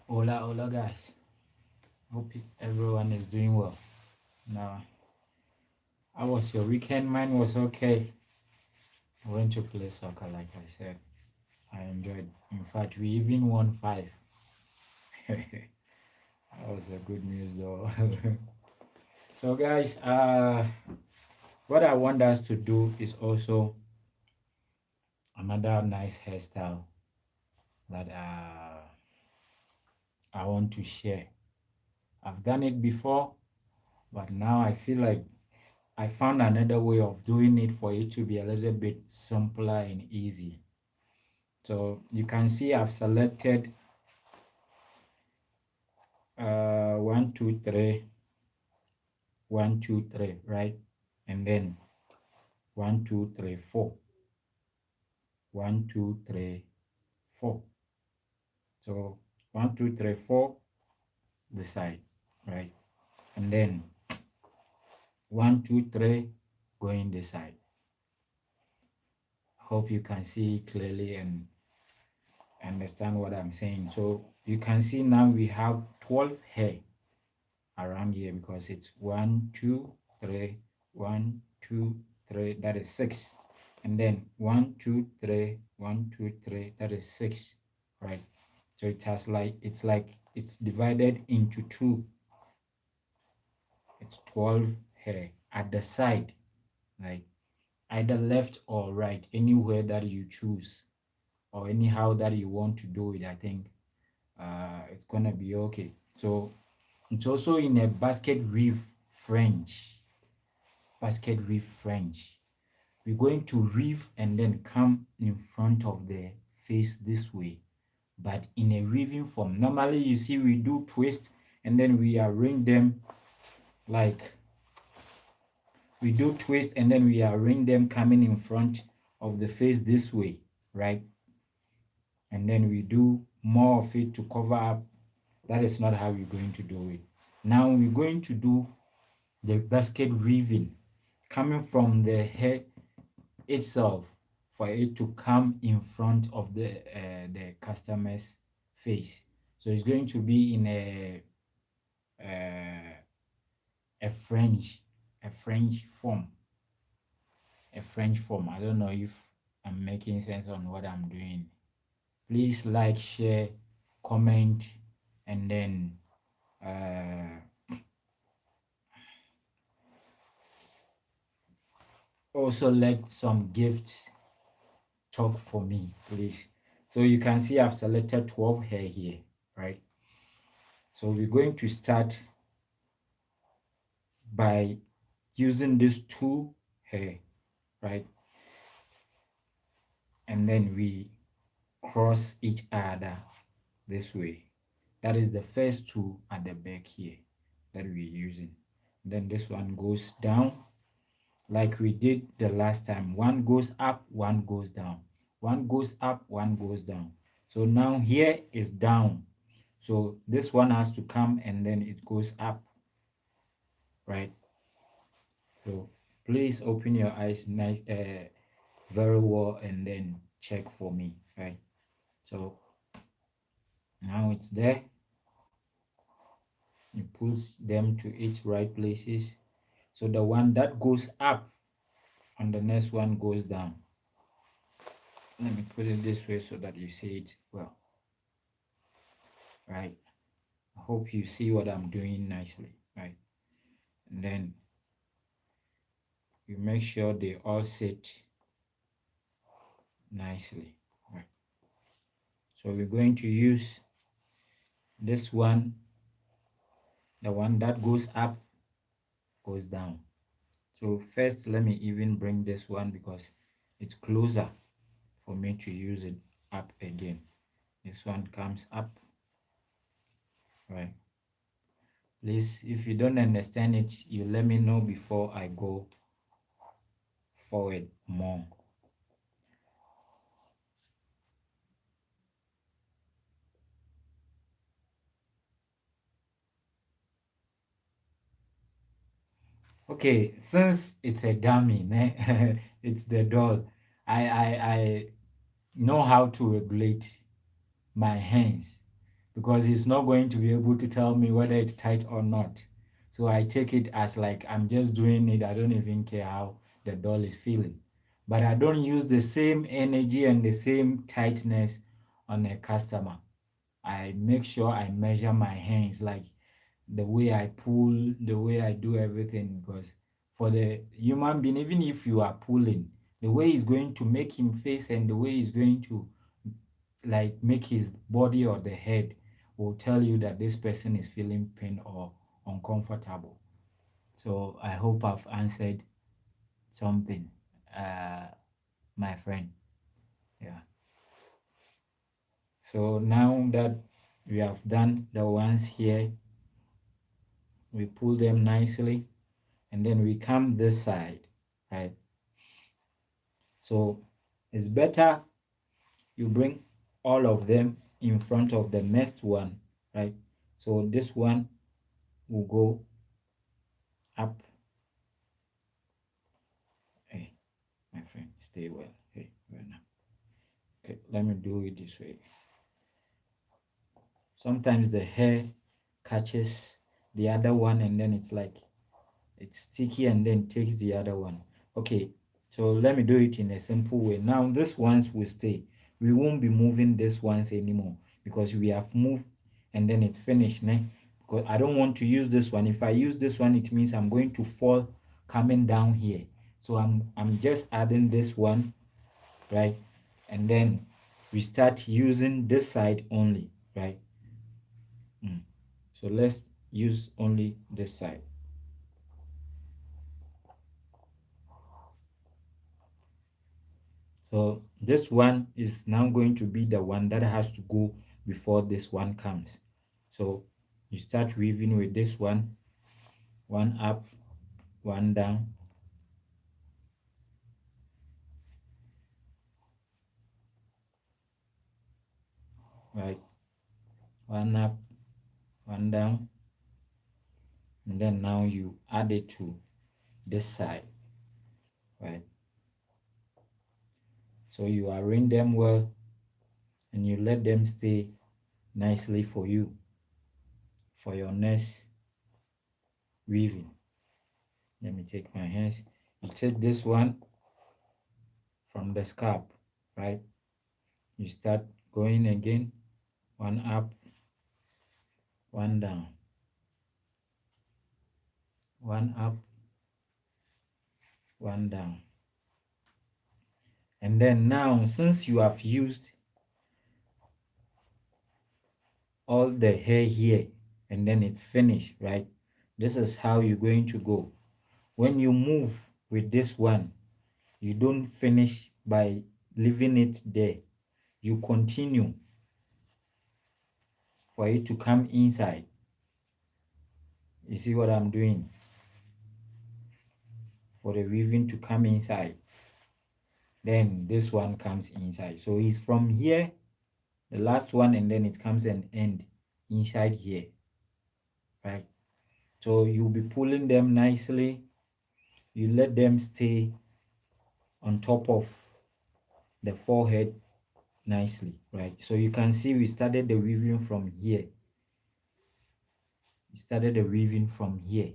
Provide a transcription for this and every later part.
Hola, hola, guys. Hope everyone is doing well. Now, how was your weekend? Mine was okay. I went to play soccer, like I said. I enjoyed. In fact, we even won five. That was a good news, though. So, guys, what I want us to do is also another nice hairstyle that I want to share. I've done it before, but now I feel like I found another way of doing it for it to be a little bit simpler and easy. So you can see I've selected 1, 2, 3, 1, 2, 3, right? And then 1, 2, 3, 4, 1, 2, 3, 4. So 1, 2, 3, 4, the side, right? And then 1, 2, 3, going the side. Hope you can see clearly and understand what I'm saying. So you can see now we have 12 hair around here because it's 1, 2, 3, 1, 2, 3, that is 6. And then 1, 2, 3, 1, 2, 3, that is 6, right? So it has it's divided into two. It's 12 hair at the side, like either left or right, anywhere that you choose or anyhow that you want to do it. I think it's gonna be okay. So it's also in a basket weave French. We're going to weave and then come in front of the face this way, but in a weaving form. Normally you see we do twist and then we arrange them like we do twist and then we arrange them coming in front of the face this way, right? And then we do more of it to cover up. That is not how we're going to do it. Now we're going to do the basket weaving coming from the hair itself for it to come in front of the customer's face. So it's going to be in uh, a French a French form. A French form. I don't know if I'm making sense on what I'm doing. Please like, share, comment, and then uh, also let some gifts talk for me, please. So you can see I've selected 12 hair here, right? So we're going to start by using these 2 hair, right? And then we cross each other this way. That is the first 2 at the back here that we're using. Then this one goes down like we did the last time. One goes up, one goes down. One goes up, one goes down. So now here is down. So this one has to come and then it goes up, right? So please open your eyes nice, very well and then check for me, right? So now it's there. You put them to its right places. So the one that goes up and the next one goes down. Let me put it this way so that you see it well, right? I hope you see what I'm doing nicely, right? And then you make sure they all sit nicely, right? So we're going to use this one, the one that goes up goes down. So first let me even bring this one because it's closer for me to use it up again. This one comes up, right? Please, if you don't understand it, you let me know before I go forward more. Okay, since it's a dummy, it's the doll. I know how to regulate my hands because he's not going to be able to tell me whether it's tight or not. So I take it as like I'm just doing it. I don't even care how the doll is feeling. But I don't use the same energy and the same tightness on a customer. I make sure I measure my hands, like the way I pull, the way I do everything. Because for the human being, even if you are pulling, the way he's going to make him face and the way he's going to like make his body or the head will tell you that this person is feeling pain or uncomfortable. So I hope I've answered something, uh, my friend. Yeah. So now that we have done the ones here, we pull them nicely and then we come this side, right? So it's better you bring all of them in front of the next one, right? So this one will go up. Hey, my friend, stay well. Hey, right now. Okay, let me do it this way. Sometimes the hair catches the other one and then it's like it's sticky and then takes the other one. Okay, so let me do it in a simple way. Now this ones will stay. We won't be moving this ones anymore because we have moved and then it's finished. Because I don't want to use this one. If I use this one, it means I'm going to fall coming down here. So I'm just adding this one, right? And then we start using this side only, right? So let's use only this side. So this one is now going to be the one that has to go before this one comes. So you start weaving with this one up, one down, right? One up, one down, and then now you add it to this side, right? So you arrange them well and you let them stay nicely for you for your next weaving. Let me take my hands. You take this one from the scalp, right? You start going again, one up, one down, one up, one down. And then now, since you have used all the hair here and then it's finished, right? This is how you're going to go. When you move with this one, you don't finish by leaving it there. You continue for it to come inside. You see what I'm doing? For the weaving to come inside. Then this one comes inside. So it's from here, the last one, and then it comes and end inside here, right? So you'll be pulling them nicely. You let them stay on top of the forehead nicely, right? So you can see we started the weaving from here. We started the weaving from here,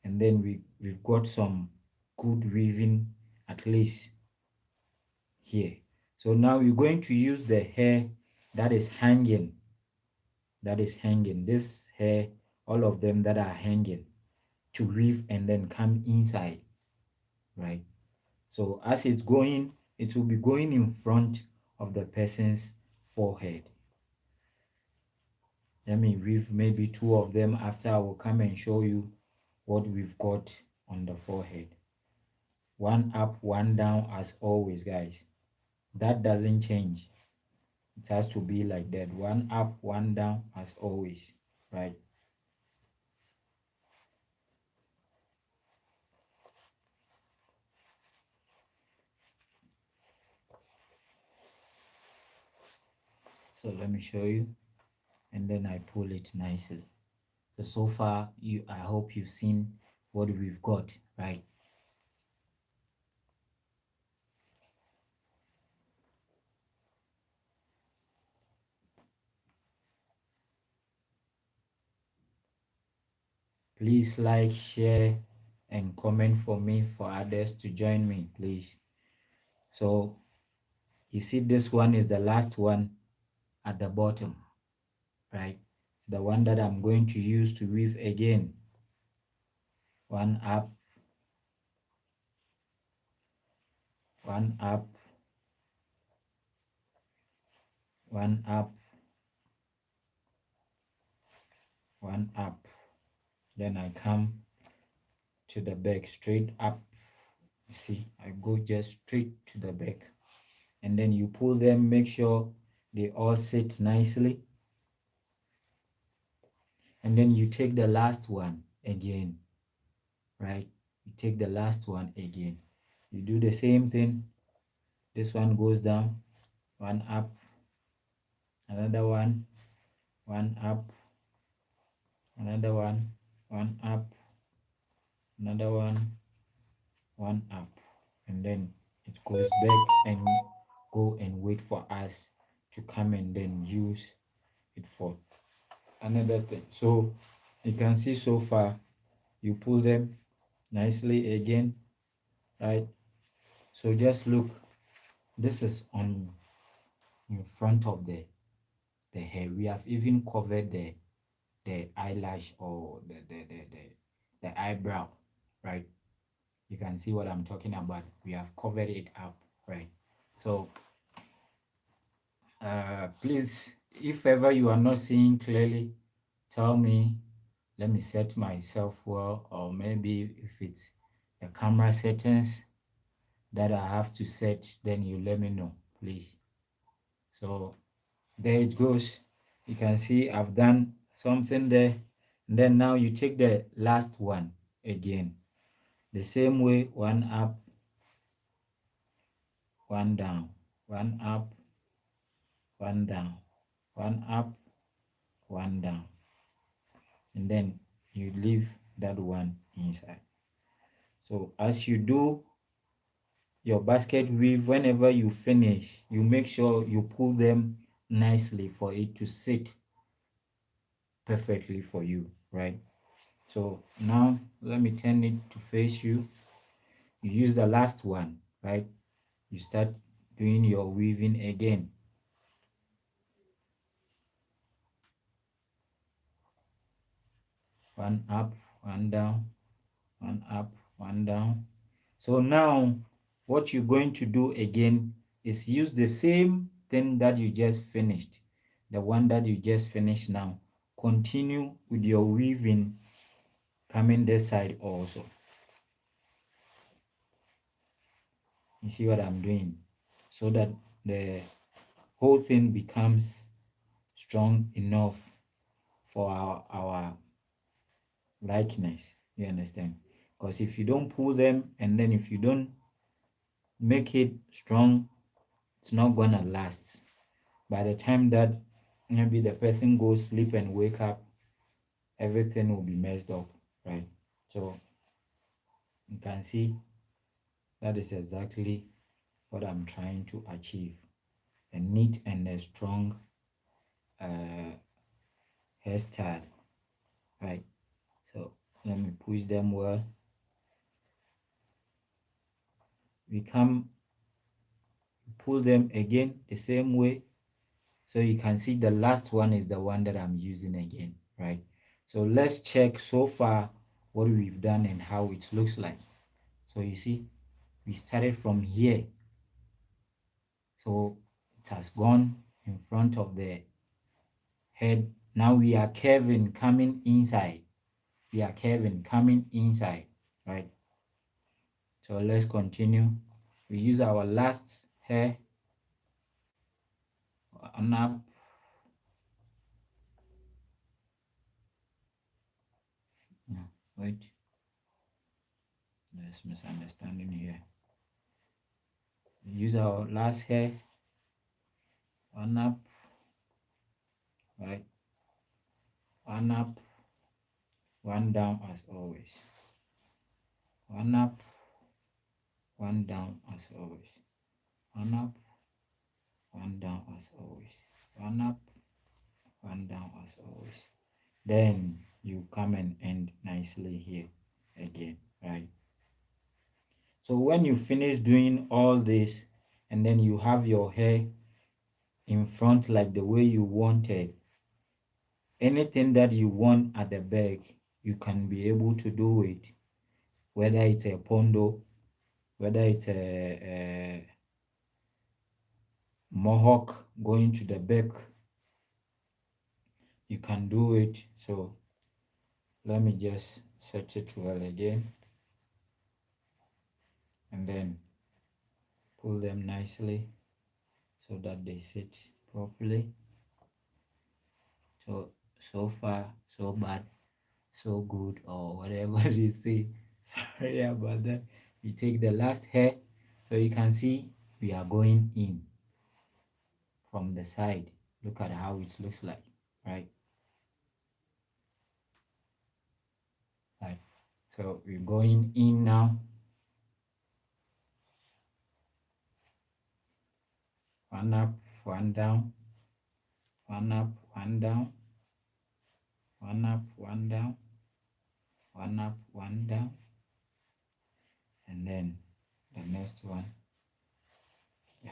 and then we've got some good weaving at least here. So now we're going to use the hair that is hanging. This hair, all of them that are hanging, to weave and then come inside, right? So as it's going, it will be going in front of the person's forehead. Let me weave maybe two of them. After, I will come and show you what we've got on the forehead. One up, one down, as always, guys. That doesn't change. It has to be like that. One up, one down, as always, right? So let me show you, and then I pull it nicely. So far, I hope you've seen what we've got, right? Please like, share, and comment for me, for others to join me, please. So you see, this one is the last one at the bottom, right? It's the one that I'm going to use to weave again. One up, one up, one up, one up. Then I come to the back, straight up. You see, I go just straight to the back, and then you pull them, make sure they all sit nicely, and then you take the last one again, right? You take the last one again, you do the same thing. This one goes down, one up, another one up, another one up, another one up, and then it goes back and go and wait for us to come and then use it for another thing. So you can see so far you pull them nicely again, right? So just look, this is on in front of the hair. We have even covered the eyelash, or the eyebrow, right? You can see what I'm talking about. We have covered it up, right? So please, if ever you are not seeing clearly, tell me. Let me set myself well, or maybe if it's the camera settings that I have to set, then you let me know, please. So there it goes. You can see I've done something there. And then now you take the last one again, the same way. One up, one down, one up, one down, one up, one down, and then you leave that one inside. So as you do your basket weave, whenever you finish, you make sure you pull them nicely for it to sit perfectly for you, right? So now let me turn it to face you. You use the last one, right? You start doing your weaving again. One up, one down, one up, one down. So now what you're going to do again is use the same thing that you just finished, the one that you just finished now. Continue with your weaving coming this side also. You see what I'm doing? So that the whole thing becomes strong enough for our likeness. You understand? Because if you don't pull them and then if you don't make it strong, it's not gonna last. By the time that maybe the person goes sleep and wake up, everything will be messed up, right? So you can see that is exactly what I'm trying to achieve: a neat and a strong hairstyle, right? So let me push them well. We come pull them again the same way. So you can see the last one is the one that I'm using again, right? So let's check so far what we've done and how it looks like. So you see, we started from here. So it has gone in front of the head. Now we are curving coming inside. We are curving coming inside, right? So let's continue. We use our last hair on up. No, wait, there's misunderstanding here. We use our last hair on up, right? One up, one down as always. One up, one down as always. One up, one down as always. One up, one down as always. Then you come and end nicely here again, right? So when you finish doing all this and then you have your hair in front like the way you wanted, anything that you want at the back, you can be able to do it, whether it's a pondo, whether it's a mohawk going to the back, you can do it. So let me just set it well again and then pull them nicely so that they sit properly. So far so bad, so good, or whatever they say. Sorry about that. We take the last hair, so you can see we are going in from the side. Look at how it looks like, right? Right. So we're going in now. One up, one down, one up, one down, one up, one down, one up, one down, and then the next one, yeah,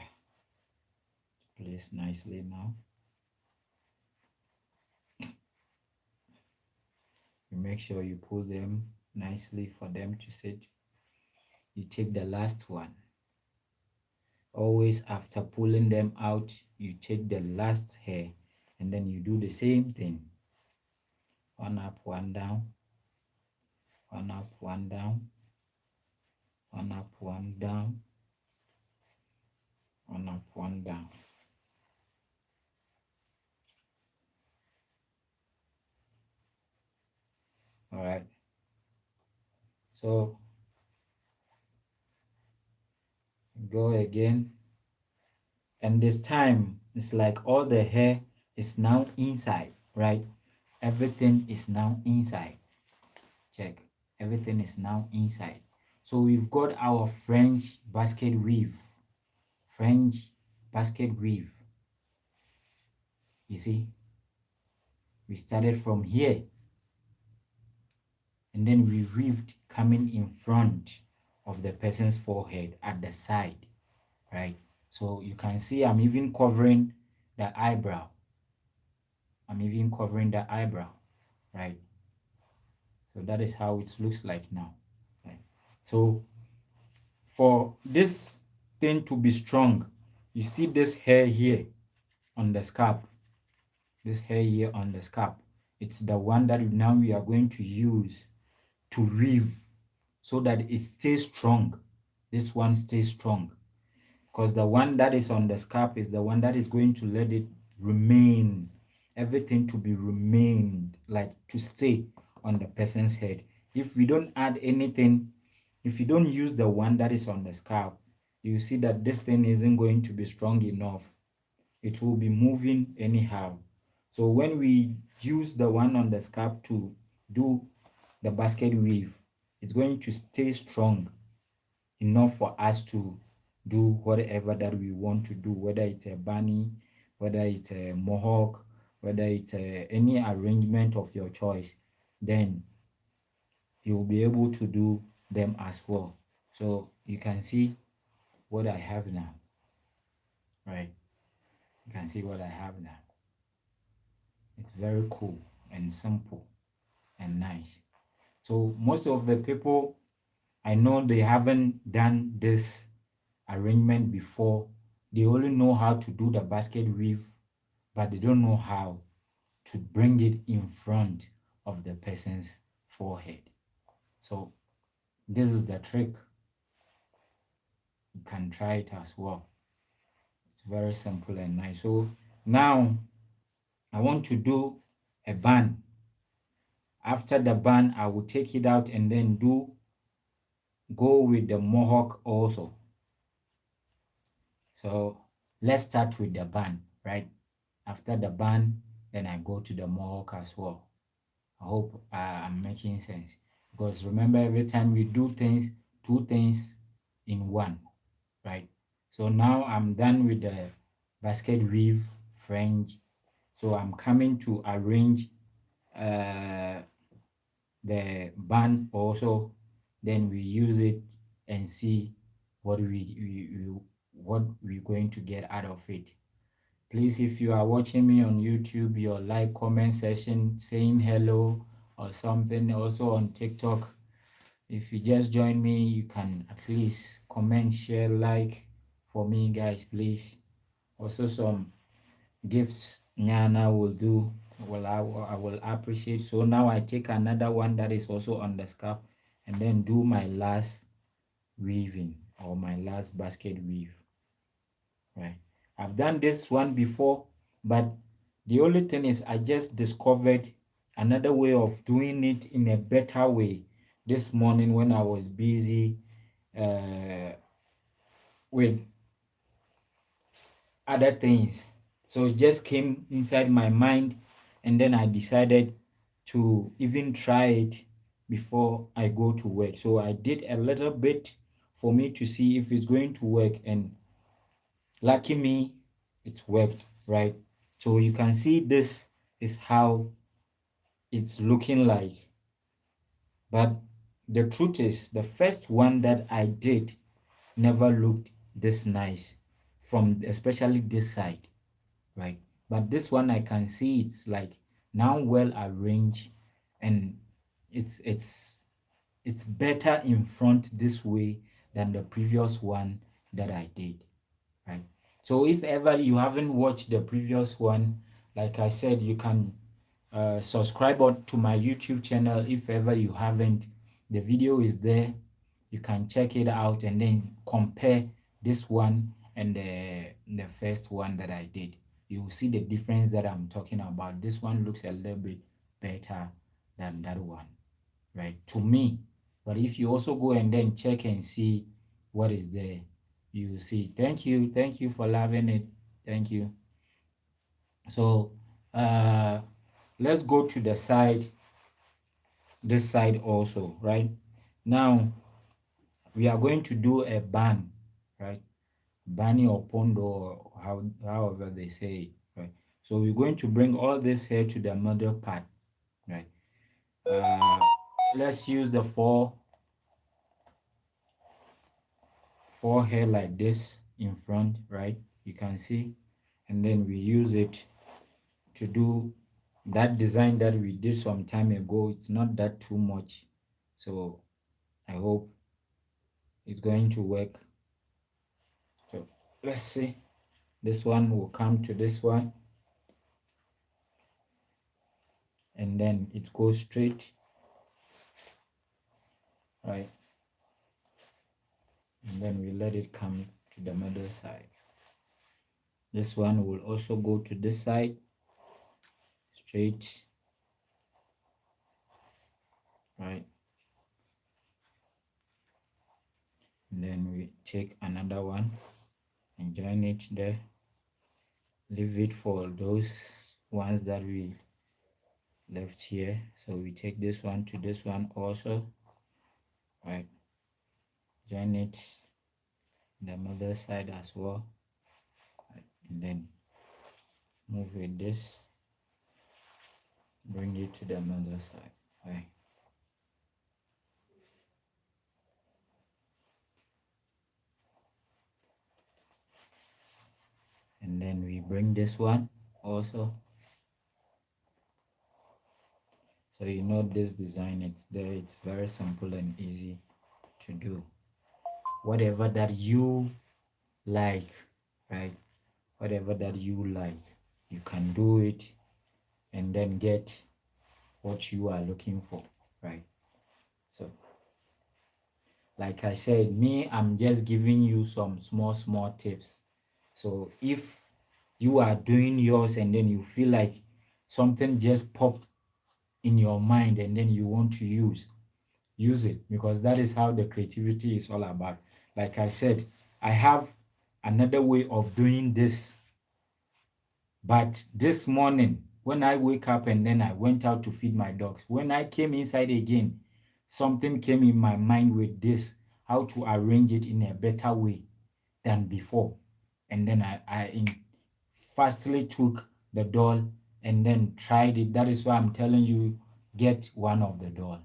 place nicely now. You make sure you pull them nicely for them to sit. You take the last one. Always after pulling them out, you take the last hair and then you do the same thing. One up, one down, one up, one down, one up, one down, one up, one down. All right. So go again, and this time it's like all the hair is now inside, right? Everything is now inside. Check. Everything is now inside. So we've got our French basket weave. French basket weave. You see, we started from here and then we weaved coming in front of the person's forehead at the side, right? So you can see I'm even covering the eyebrow. I'm even covering the eyebrow, right? So that is how it looks like now, right? So for this thing to be strong, you see this hair here on the scalp, this hair here on the scalp, it's the one that now we are going to use to weave so that it stays strong. This one stays strong because the one that is on the scalp is the one that is going to let it remain, everything to be remained, like to stay on the person's head. If we don't add anything, if you don't use the one that is on the scalp, you see that this thing isn't going to be strong enough. It will be moving anyhow. So when we use the one on the scalp to do the basket weave, it's going to stay strong enough for us to do whatever that we want to do, whether it's a bunny, whether it's a mohawk, whether it's any arrangement of your choice, then you'll be able to do them as well. So you can see what I have now, right? You can see what I have now. It's very cool and simple and nice. So most of the people, I know they haven't done this arrangement before. They only know how to do the basket weave, but they don't know how to bring it in front of the person's forehead. So this is the trick. You can try it as well. It's very simple and nice. So now I want to do a bun. After the bun, I will take it out and then go with the mohawk also. So let's start with the bun, right? After the bun, then I go to the mohawk as well. I hope I'm making sense, because remember, every time we do things, two things in one, right? So now I'm done with the basket weave fringe. So I'm coming to arrange uh, the band also. Then we use it and see what what we're going to get out of it. Please, if you are watching me on YouTube, your like, comment section saying hello or something. Also on TikTok, if you just join me, you can at least comment, share, like for me, guys, please. Also some gifts Nyana will do. Well, I will appreciate. So now I take another one that is also on the scalp and then do my last weaving or my last basket weave. Right. I've done this one before, but the only thing is I just discovered another way of doing it in a better way this morning when I was busy with other things. So it just came inside my mind, and then I decided to even try it before I go to work. So I did a little bit for me to see if it's going to work, and lucky me, it worked, right? So you can see this is how it's looking like. But the truth is, the first one that I did never looked this nice from especially this side, right? But this one I can see it's like now well arranged, and it's better in front this way than the previous one that I did, right? So if ever you haven't watched the previous one, like I said, you can subscribe to my YouTube channel. If ever you haven't, the video is there. You can check it out and then compare this one and the first one that I did. You will see the difference that I'm talking about. This one looks a little bit better than that one, right? To me. But if you also go and then check and see what is there, you see. Thank you for loving it. Thank you. So let's go to the side, this side also, right? Now we are going to do a bun, right? Bunny or pondo, or however they say it, right? So we're going to bring all this hair to the middle part, right? Uh, let's use the four hair like this in front, right? You can see, and then we use it to do that design that we did some time ago. It's not that too much, so I hope it's going to work. So let's see, this one will come to this one, and then it goes straight, right? And then we let it come to the middle side. This one will also go to this side straight, right? And then we take another one and join it there, leave it for those ones that we left here. So we take this one to this one also, right? Join it the middle side as well, right? And then move with this, bring it to the middle side, right? And then we bring this one also. So you know this design, it's there, it's very simple and easy to do. Whatever that you like, right? Whatever that you like, you can do it and then get what you are looking for, right? So like I said, me, I'm just giving you some small tips. So if you are doing yours and then you feel like something just popped in your mind and then you want to use it, because that is how the creativity is all about. Like I said, I have another way of doing this, but this morning when I wake up and then I went out to feed my dogs, when I came inside again, something came in my mind with this, how to arrange it in a better way than before. And then I fastly took the doll and then tried it. That is why I'm telling you, get one of the doll.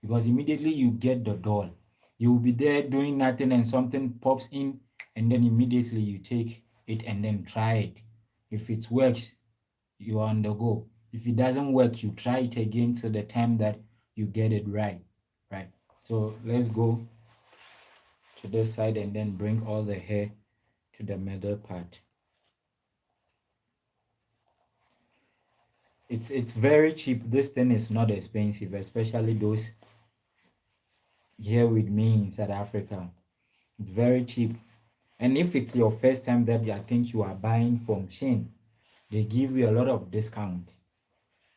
Because immediately you get the doll, you will be there doing nothing and something pops in, and then immediately you take it and then try it. If it works, you are on the go. If it doesn't work, you try it again till the time that you get it right. Right. So let's go to this side and then bring all the hair to the middle part. It's very cheap. This thing is not expensive, especially those here with me in South Africa. It's very cheap. And if it's your first time that I think you are buying from Shein, they give you a lot of discount,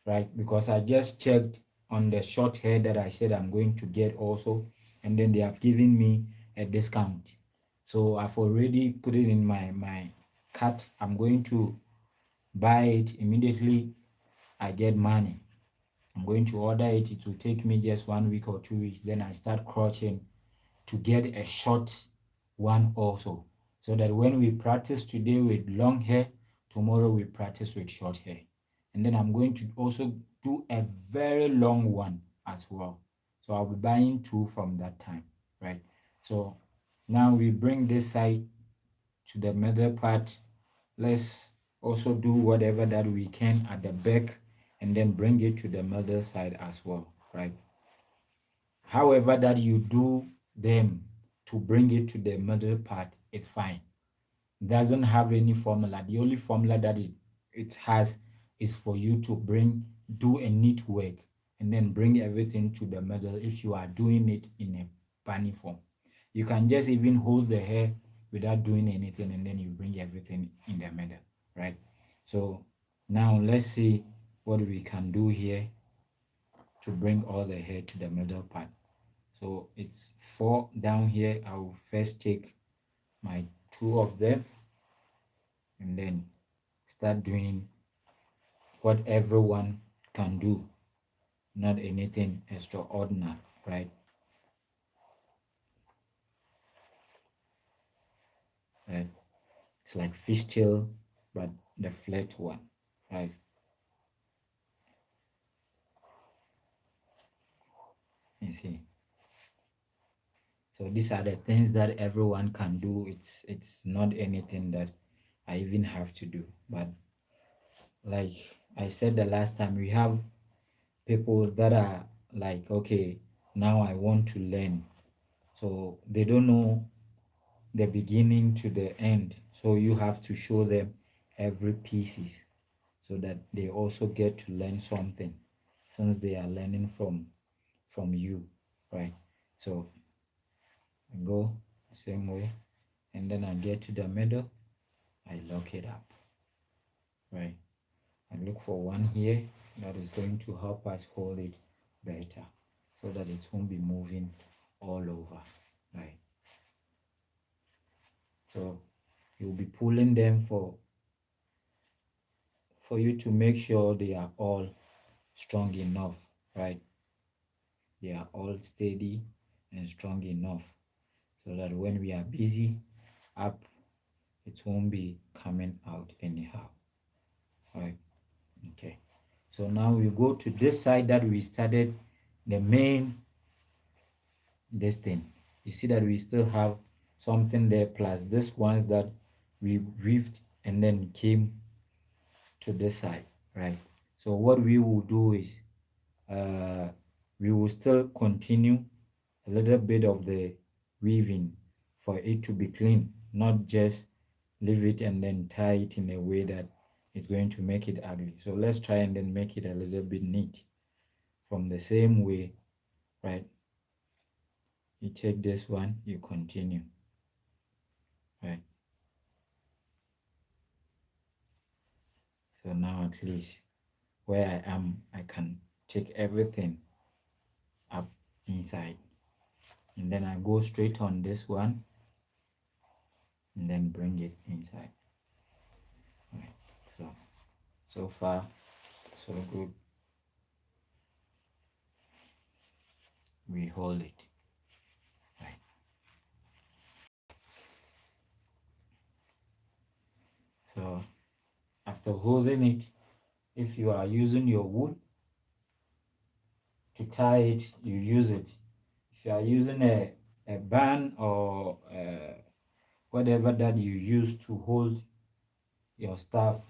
right? Because I just checked on the short hair that I said I'm going to get also, and then they have given me a discount. So I've already put it in my cart. I'm going to buy it immediately I get money. I'm going to order it. It will take me just 1 week or 2 weeks. Then I start crotching to get a short one also, so that when we practice today with long hair, tomorrow we practice with short hair. And then I'm going to also do a very long one as well. So I'll be buying two from that time, right? So now we bring this side to the middle part. Let's also do whatever that we can at the back and then bring it to the middle side as well, right? However that you do them to bring it to the middle part, it's fine. It doesn't have any formula. The only formula that it has is for you to do a neat work and then bring everything to the middle if you are doing it in a bunny form. You can just even hold the hair without doing anything and then you bring everything in the middle, right? So now let's see what we can do here to bring all the hair to the middle part. So it's 4 down here. I will first take my 2 of them and then start doing what everyone can do, not anything extraordinary, right? Right. It's like fishtail, but the flat one, right? You see. So these are the things that everyone can do. It's not anything that I even have to do. But like I said the last time, we have people that are like, okay, now I want to learn. so they don't know the beginning to the end. So you have to show them every pieces so that they also get to learn something since they are learning from you, right? So I go same way, and then I get to the middle, I lock it up, right? I look for one here that is going to help us hold it better so that it won't be moving all over, right? So you'll be pulling them for you to make sure they are all strong enough, right? They are all steady and strong enough so that when we are busy up, it won't be coming out anyhow, right? Okay, so now we go to this side that we started the main this thing. You see that we still have something there plus this ones that we weaved and then came to this side, right? So what we will do is we will still continue a little bit of the weaving for it to be clean, not just leave it and then tie it in a way that it's going to make it ugly. So let's try and then make it a little bit neat from the same way, right? You take this one, you continue, right? So now at least where I am, I can take everything up inside. And then I go straight on this one and then bring it inside. Right. So far, so good. We hold it. Right. So after holding it, if you are using your wool to tie it, you use it. If you are using a band or whatever that you use to hold your stuff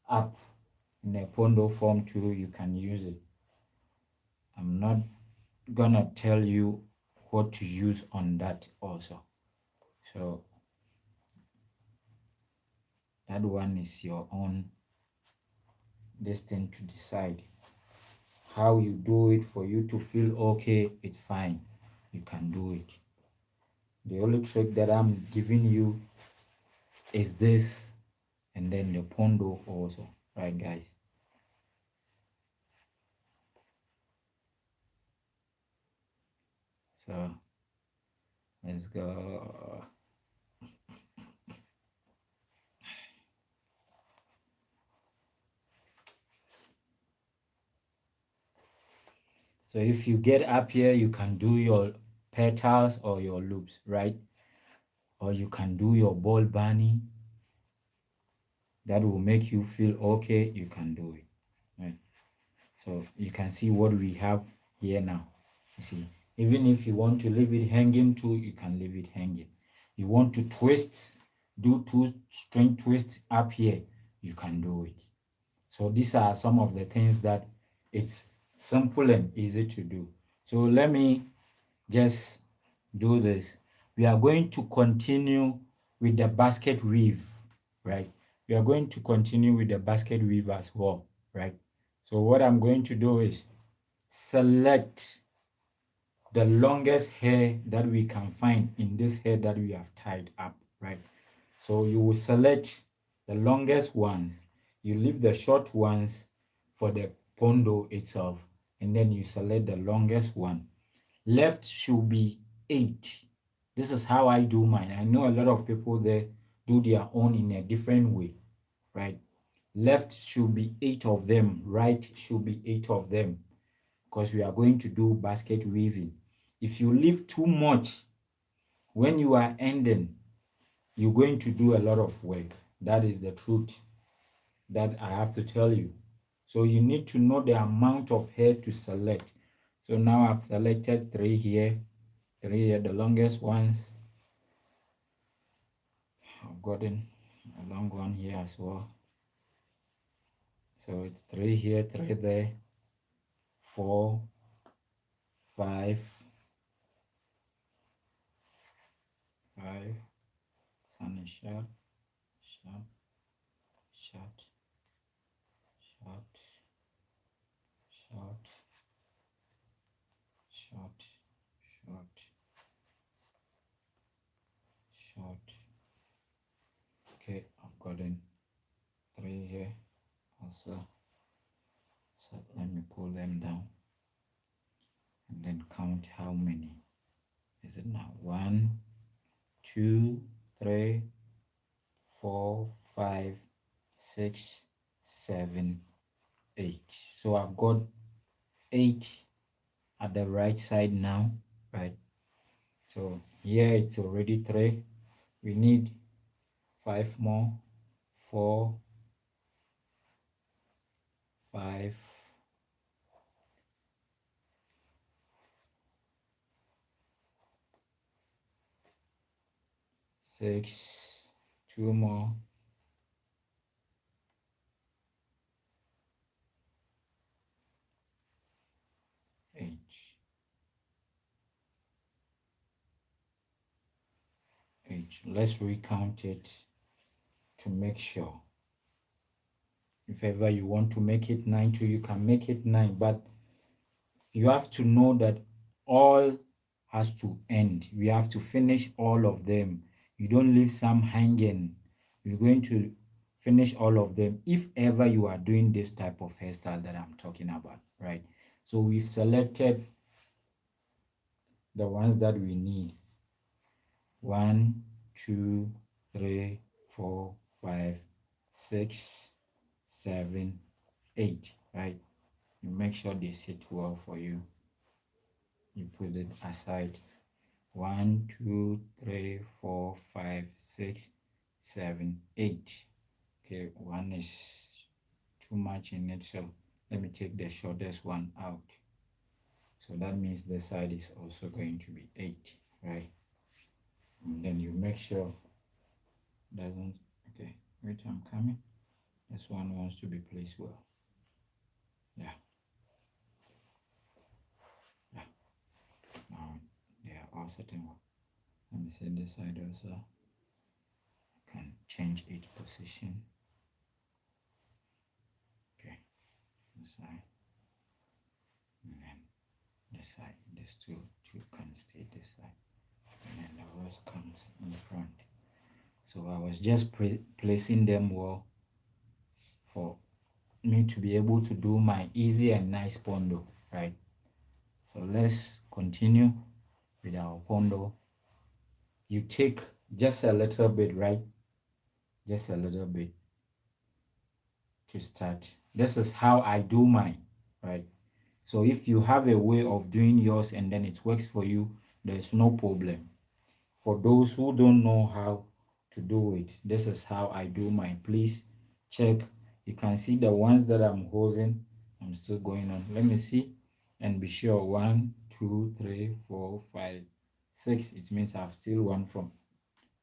up in a pondo form too, you can use it. I'm not gonna tell you what to use on that also. So that one is your own this thing to decide. How you do it for you to feel okay, it's fine. You can do it. The only trick that I'm giving you is this and then the pondo also, right guys? So let's go. So if you get up here, you can do your petals or your loops, right? Or you can do your ball bunny. That will make you feel okay. You can do it, right? So you can see what we have here now. You see, even if you want to leave it hanging too, you can leave it hanging. You want to twist, do two string twists up here, you can do it. So these are some of the things that it's simple and easy to do. So let me just do this. We are going to continue with the basket weave, right? We are going to continue with the basket weave as well, right? So what I'm going to do is select the longest hair that we can find in this hair that we have tied up, right? So you will select the longest ones, you leave the short ones for the pondo itself, and then you select the longest one. Left should be 8. This is how I do mine. I know a lot of people there do their own in a different way, right? Left should be 8 of them, right should be 8 of them, because we are going to do basket weaving. If you leave too much when you are ending, you're going to do a lot of work. That is the truth that I have to tell you. So you need to know the amount of hair to select. So now I've selected 3 here, 3 here, the longest ones. I've gotten a long one here as well. So it's 3 here, 3 there, 4, 5, 5. Sun is short, short, short, short, short, short, short, short. Okay, I've gotten 3 here also. So let me pull them down and then count how many is it now. 1, 2, 3, 4, 5, 6, 7, 8. So I've got 8 at the right side now, right? So here it's already 3. We need 5 more. 4, 5, 6, 2 more, 8. 8. Let's recount it to make sure. If ever you want to make it 9 too, you can make it 9, but you have to know that all has to end. We have to finish all of them. You don't leave some hanging. You're going to finish all of them if ever you are doing this type of hairstyle that I'm talking about, right? So we've selected the ones that we need. 1, 2, 3, 4, 5, 6, 7, 8, right? You make sure they sit well for you. You put it aside. 1, 2, 3, 4, 5, 6, 7, 8. Okay, 1 is too much in it, so let me take the shortest one out. So that means this side is also going to be 8, right? And then you make sure doesn't, okay, wait, I'm coming. This one wants to be placed well. Yeah. Yeah. Now they are all sitting well. Let me see this side also. I can change its position. Okay, this side. And then this side. These two can stay this side. And then the rest comes in front. So I was just placing them well for me to be able to do my easy and nice pondo, right? So let's continue with our pondo. You take just a little bit, right? Just a little bit to start. This is how I do mine, right? So if you have a way of doing yours and then it works for you, there's no problem. For those who don't know how to do it, this is how I do mine. Please check. You can see the ones that I'm holding. I'm still going on. Let me see and be sure. 1, 2, 3, 4, 5, 6. It means I've still 1 from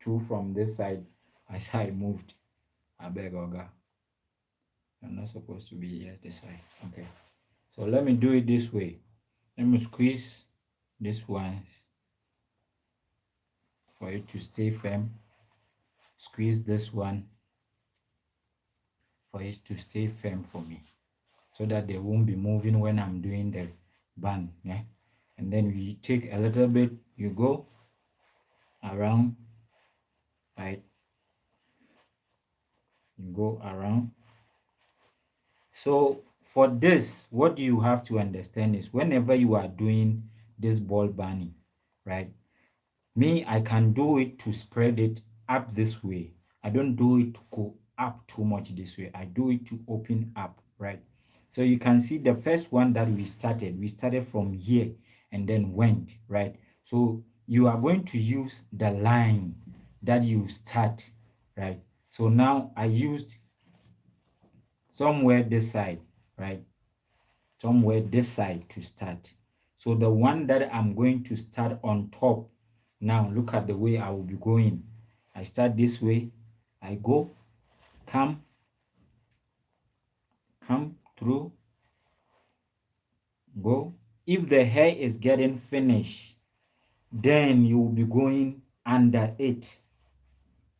2 from this side as I moved. I beg, Oga. I'm not supposed to be here this side. Okay. So let me do it this way. Let me squeeze this ones for it to stay firm. Squeeze this one for it to stay firm for me, so that they won't be moving when I'm doing the band. Yeah? And then you take a little bit, you go around, right? You go around. So for this, what you have to understand is whenever you are doing this ball banding, right? Me, I can do it to spread it up this way. I don't do it to go up too much this way. I do it to open up, right? So you can see the first one that we started from here and then went, right? So you are going to use the line that you start, right? So now I used somewhere this side, right? Somewhere this side to start. So the one that I'm going to start on top, now look at the way I will be going. I start this way, I go, come through, go. If the hair is getting finished, then you will be going under it.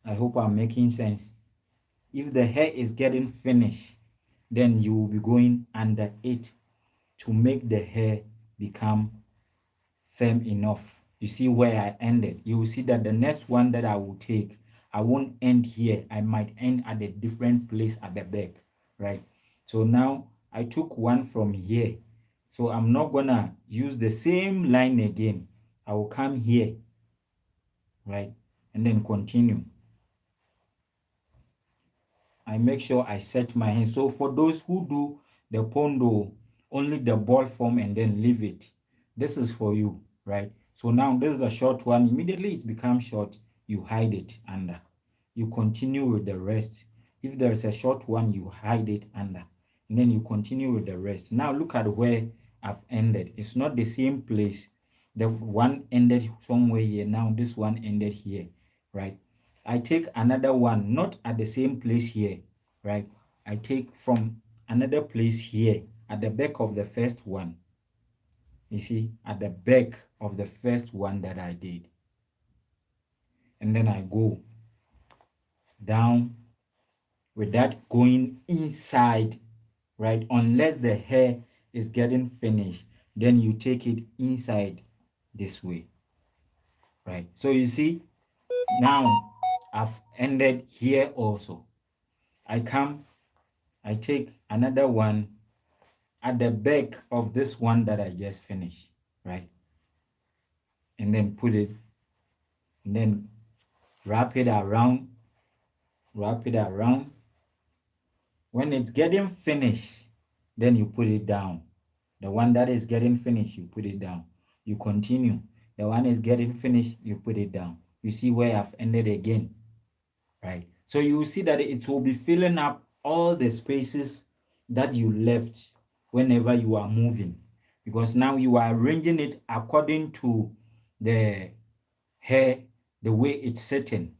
I hope I'm making sense. If the hair is getting finished, then you will be going under it to make the hair become firm enough. You see where I ended. You will see that the next one that I will take, I won't end here. I might end at a different place at the back, right? So now I took one from here. So I'm not gonna use the same line again. I will come here, right? And then continue. I make sure I set my hand. So for those who do the pondo, only the ball form and then leave it. This is for you, right? So now this is the short one. Immediately it becomes short, you hide it under. You continue with the rest. If there is a short one, you hide it under. And then you continue with the rest. Now look at where I've ended. It's not the same place. The one ended somewhere here. Now this one ended here, right? I take another one, not at the same place here, right? I take from another place here at the back of the first one. You see, at the back of the first one that I did. And then I go down with that going inside, right? Unless the hair is getting finished, then you take it inside this way, right? So you see, now I've ended here also. I take another one at the back of this one that I just finished, right? And then put it, and then wrap it around. When it's getting finished, then you put it down. The one that is getting finished, you put it down. You continue. The one is getting finished, you put it down. You see where I've ended again, right? So you will see that it will be filling up all the spaces that you left whenever you are moving, because now you are arranging it according to the hair, the way it's sitting.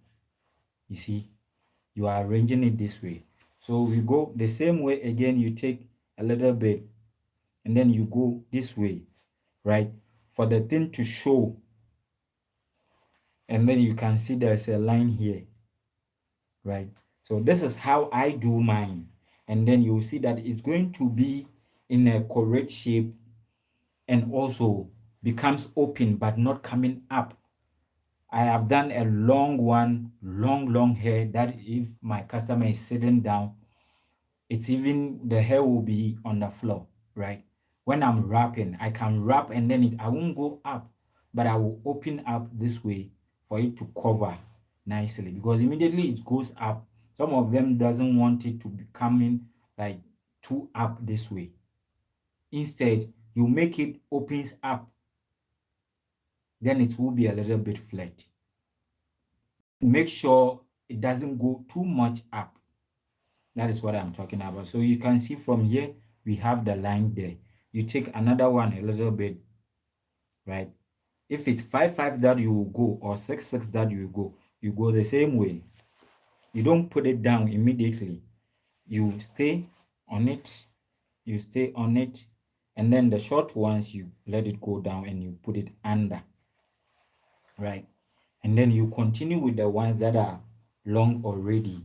You see, you are arranging it this way. So we go the same way again. You take a little bit and then you go this way, right, for the thing to show. And then you can see there's a line here, right? So this is how I do mine. And then you'll see that it's going to be in a correct shape and also becomes open but not coming up. I have done a long one, long hair that if my customer is sitting down, it's even the hair will be on the floor, right? When I'm wrapping, I can wrap and then I won't go up, but I will open up this way for it to cover nicely, because immediately it goes up. Some of them doesn't want it to be coming like too up this way. Instead, you make it opens up, then it will be a little bit flat. Make sure it doesn't go too much up. That is what I'm talking about. So you can see from here, we have the line there. You take another one a little bit, right? If it's 5-5 that you will go or 6-6 that you go the same way. You don't put it down immediately. You stay on it, and then the short ones, you let it go down and you put it under, right? And then you continue with the ones that are long already,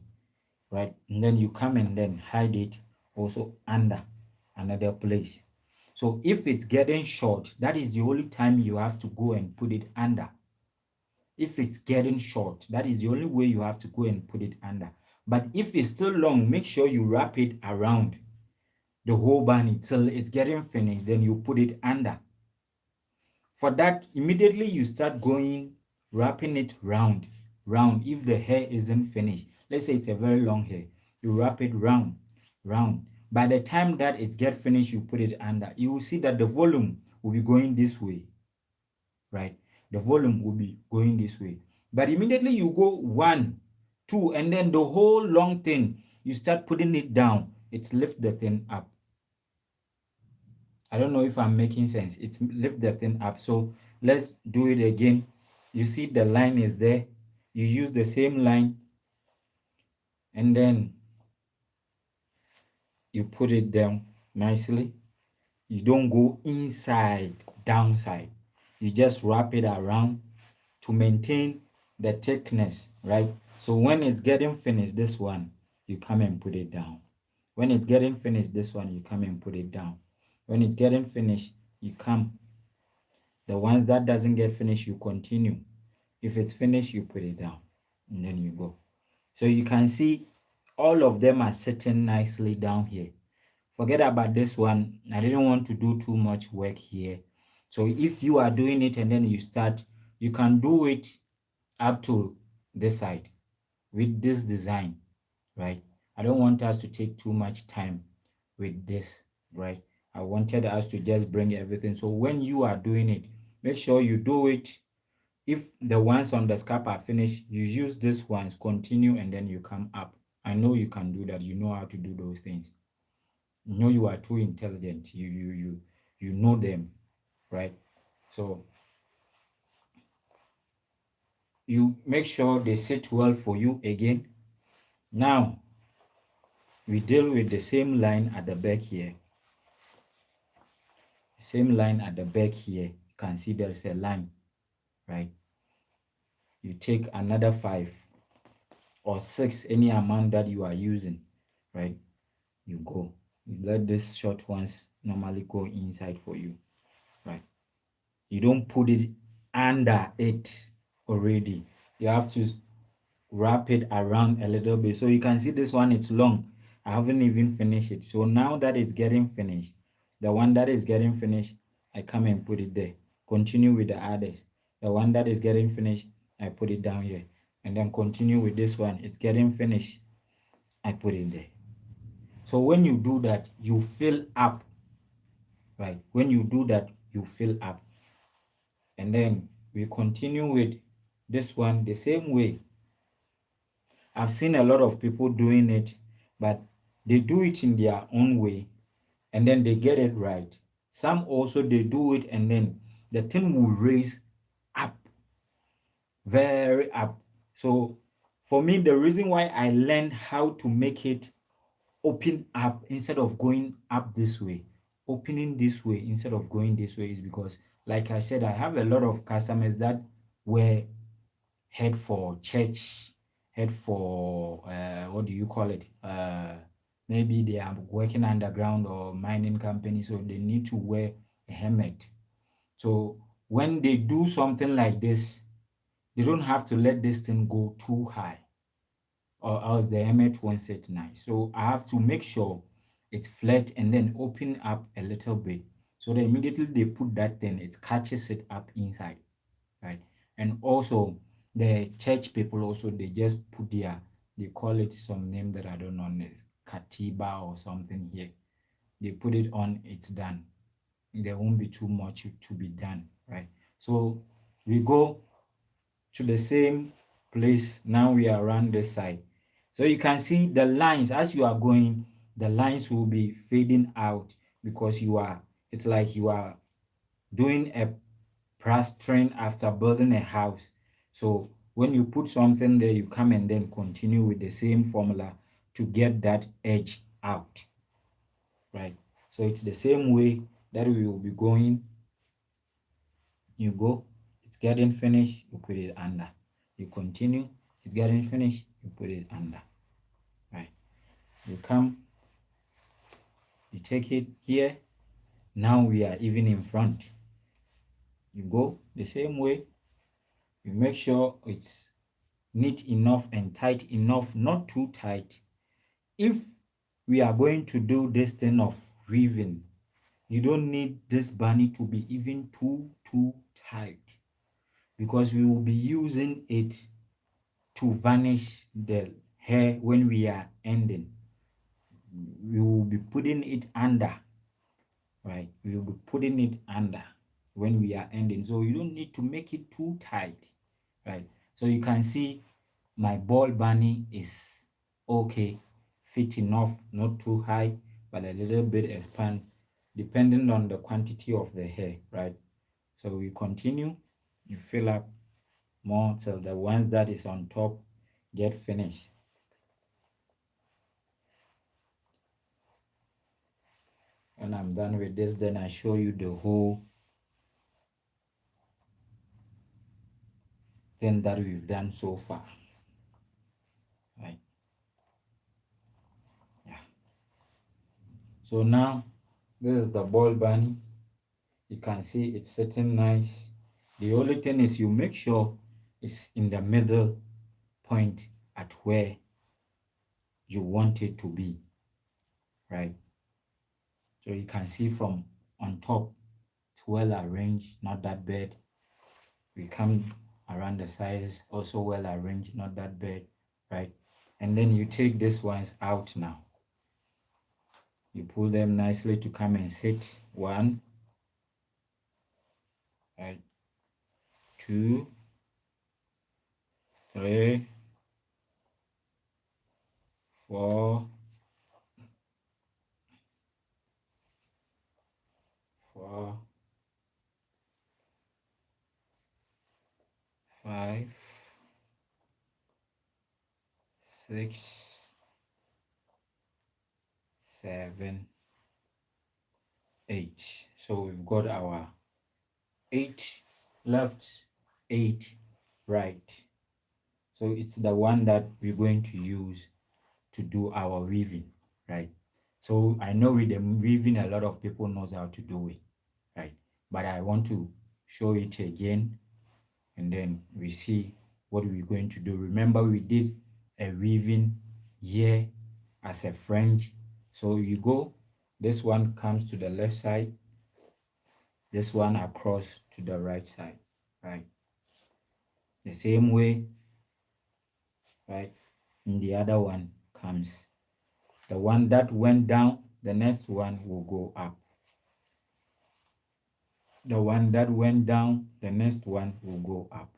right? And then you come and then hide it also under another place. So if it's getting short, that is the only time you have to go and put it under. If it's getting short, that is the only way you have to go and put it under. But if it's still long, make sure you wrap it around the whole bunny till it's getting finished, then you put it under. For that, immediately you start going, wrapping it round. If the hair isn't finished, let's say it's a very long hair, you wrap it round. By the time that it gets finished, you put it under. You will see that the volume will be going this way, right? The volume will be going this way. But immediately you go 1, 2, and then the whole long thing, you start putting it down. It lifts the thing up. I don't know if I'm making sense. It lift the thing up. So let's do it again. You see the line is there. You use the same line and then you put it down nicely. You don't go inside, downside. You just wrap it around to maintain the thickness, right? So when it's getting finished, this one, you come and put it down. When it's getting finished, this one, you come and put it down. When it's getting finished, you come. The ones that doesn't get finished, you continue. If it's finished, you put it down and then you go. So you can see all of them are sitting nicely down here. Forget about this one. I didn't want to do too much work here. So if you are doing it and then you start, you can do it up to this side with this design, right? I don't want us to take too much time with this, right? I wanted us to just bring everything. So when you are doing it, make sure you do it. If the ones on the scalp are finished, you use these ones, continue, and then you come up. I know you can do that. You know how to do those things. You know you are too intelligent. You know them, right? So you make sure they sit well for you again. Now we deal with the same line at the back here. Same line at the back here. You can see there's a line, right? You take another 5 or 6, any amount that you are using, right? You go. You let these short ones normally go inside for you, right? You don't put it under it already. You have to wrap it around a little bit. So you can see this one, it's long. I haven't even finished it. So now that it's getting finished, the one that is getting finished, I come and put it there. Continue with the others. The one that is getting finished, I put it down here. And then continue with this one. It's getting finished. I put it there. So when you do that, you fill up, right? When you do that, you fill up. And then we continue with this one the same way. I've seen a lot of people doing it, but they do it in their own way and then they get it right. Some also they do it and then the thing will raise up, very up. So for me, the reason why I learned how to make it open up instead of going up this way, opening this way instead of going this way, is because, like I said, I have a lot of customers that were head for church, head for what do you call it? Maybe they are working underground or mining company, so they need to wear a helmet. So when they do something like this, they don't have to let this thing go too high, or else the helmet won't sit nice. So I have to make sure it's flat and then open up a little bit, so that immediately they put that thing, it catches it up inside, right? And also the church people also, they just put they call it some name that I don't know, it's katiba or something here. They put it on, it's done. There won't be too much to be done, right? So we go to the same place. Now we are around this side. So you can see the lines as you are going, the lines will be fading out because it's like you are doing a plastering after building a house. So when you put something there, you come and then continue with the same formula to get that edge out, right? So it's the same way that we will be going. You go, it's getting finished, you put it under. You continue, it's getting finished, you put it under, right? You come, you take it here. Now we are even in front. You go the same way. You make sure it's neat enough and tight enough, not too tight. If we are going to do this thing of weaving, you don't need this bunny to be even too tight, because we will be using it to varnish the hair when we are ending. We will be putting it under, right? We will be putting it under when we are ending. So you don't need to make it too tight, right? So you can see my ball bunny is okay, fit enough, not too high, but a little bit expand depending on the quantity of the hair, right? So we continue, you fill up more till the ones that is on top get finished. When I'm done with this, then I show you the whole thing that we've done so far, right? Yeah. So now this is the ball bunny. You can see it's sitting nice. The only thing is you make sure it's in the middle point at where you want it to be, right? So you can see from on top, it's well arranged, not that bad. We come around the sides, also well arranged, not that bad, right? And then you take these ones out now. You pull them nicely to come and sit. 1, right? 2, 3, 4, 4, 5, 6, 7, 8. So we've got our 8 left, 8 right. So it's the one that we're going to use to do our weaving, right? So I know with the weaving, a lot of people knows how to do it, right? But I want to show it again, and then we see what we're going to do. Remember, we did a weaving here as a French. So you go, this one comes to the left side, this one across to the right side, right? The same way, right? And the other one comes. The one that went down, the next one will go up. The one that went down, the next one will go up.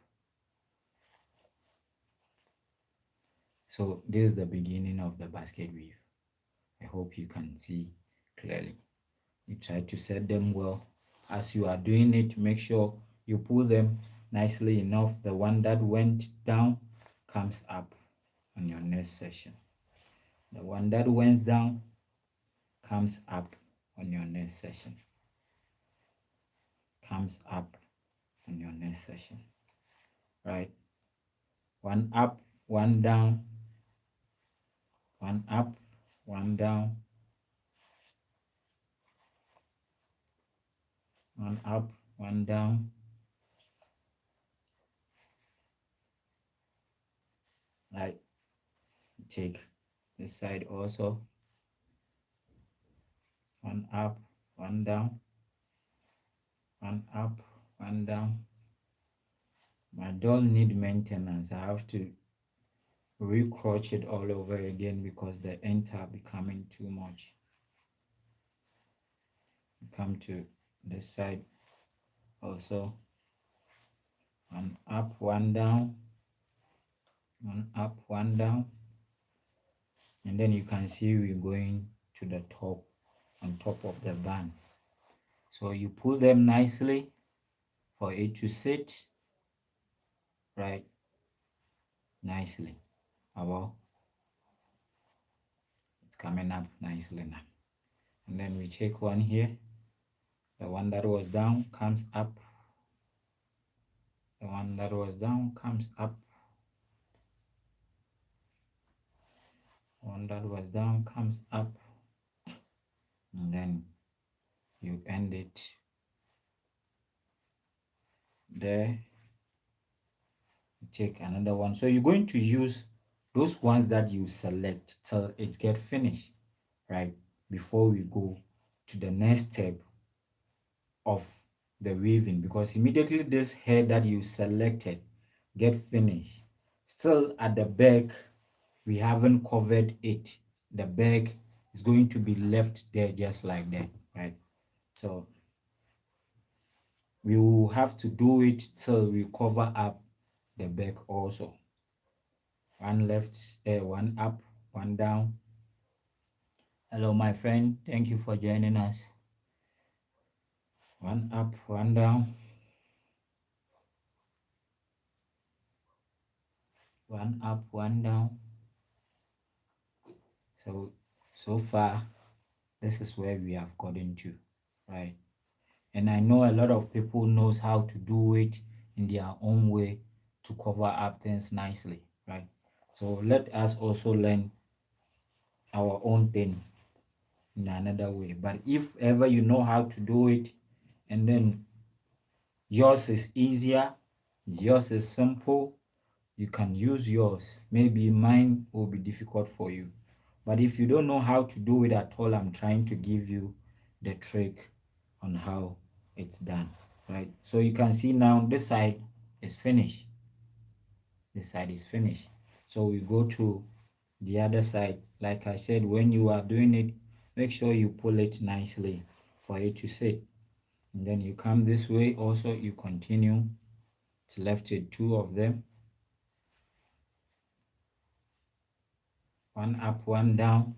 So this is the beginning of the basket weave. I hope you can see clearly. You try to set them well. As you are doing it, make sure you pull them nicely enough. The one that went down comes up on your next session. The one that went down comes up on your next session. Comes up on your next session. Right? One up, one down, one up, one down, one up, one down. Right? Take this side also. One up, one down, one up, one down. My doll need maintenance. I have to recroch it all over again because the ends are becoming too much. Come to this side also. One up, one down, one up, one down. And then you can see we're going to the top, on top of the band. So you pull them nicely for it to sit right nicely. Well, it's coming up nicely now. And then we take one here. The one that was down comes up. The one that was down comes up. One that was down comes up. And then you end it there. You take another one. So you're going to use those ones that you select till it get finished, right? Before we go to the next step of the weaving, because immediately this hair that you selected get finished, still at the back we haven't covered it. The back is going to be left there just like that, right? So we will have to do it till we cover up the back also. One left, one up, one down. Hello my friend, thank you for joining us. One up, one down. One up, one down. So far this is where we have gotten to, right? And I know a lot of people knows how to do it in their own way, to cover up things nicely, right? So let us also learn our own thing in another way. But if ever you know how to do it, and then yours is easier, yours is simple, you can use yours. Maybe mine will be difficult for you. But if you don't know how to do it at all, I'm trying to give you the trick on how it's done, right? So you can see now this side is finished. This side is finished. So we go to the other side. Like I said, when you are doing it, make sure you pull it nicely for it to sit. And then you come this way also, you continue. It's left with two of them. One up, one down.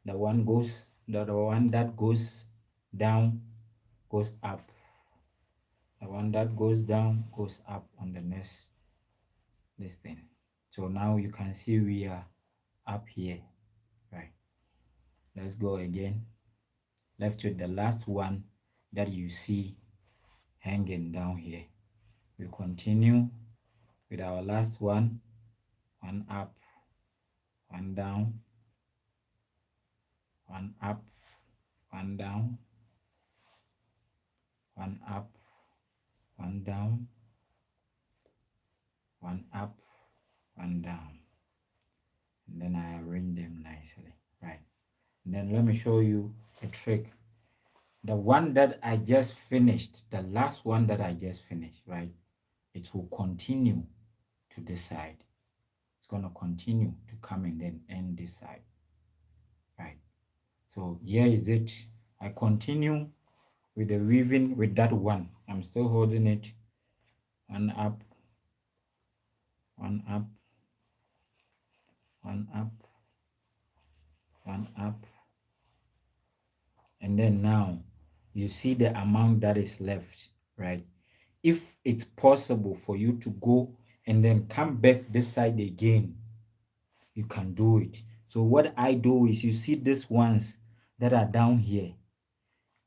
The one that goes down goes up. The one that goes down goes up on the next this thing. So now you can see we are up here, right? Let's go again. Left with the last one that you see hanging down here. We continue with our last one up, one down, one up, one down, one up, one down, one up, one down. And then I arrange them nicely, right? And then let me show you a trick. The one that I just finished, the last one that I just finished, right? It will continue to this side. It's going to continue to come and then end this side, right? So here is it. I continue with the weaving with that one. I'm still holding it. One up, one up, one up, one up. And then now you see the amount that is left, right? If it's possible for you to go and then come back this side again, you can do it. So what I do is, you see these ones that are down here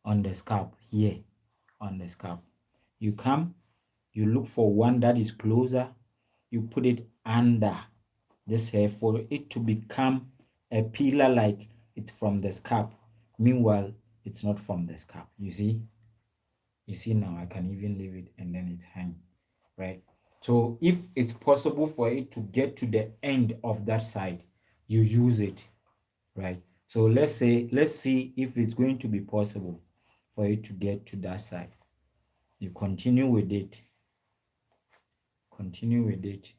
on the scalp, here on the scalp. You come, you look for one that is closer, you put it under this hair for it to become a pillar, like it's from the scalp. Meanwhile, it's not from the scalp. You see? You see now, I can even leave it and then it hang, right? So if it's possible for it to get to the end of that side, you use it, right? So let's see if it's going to be possible for it to get to that side. You continue with it. Continue with it.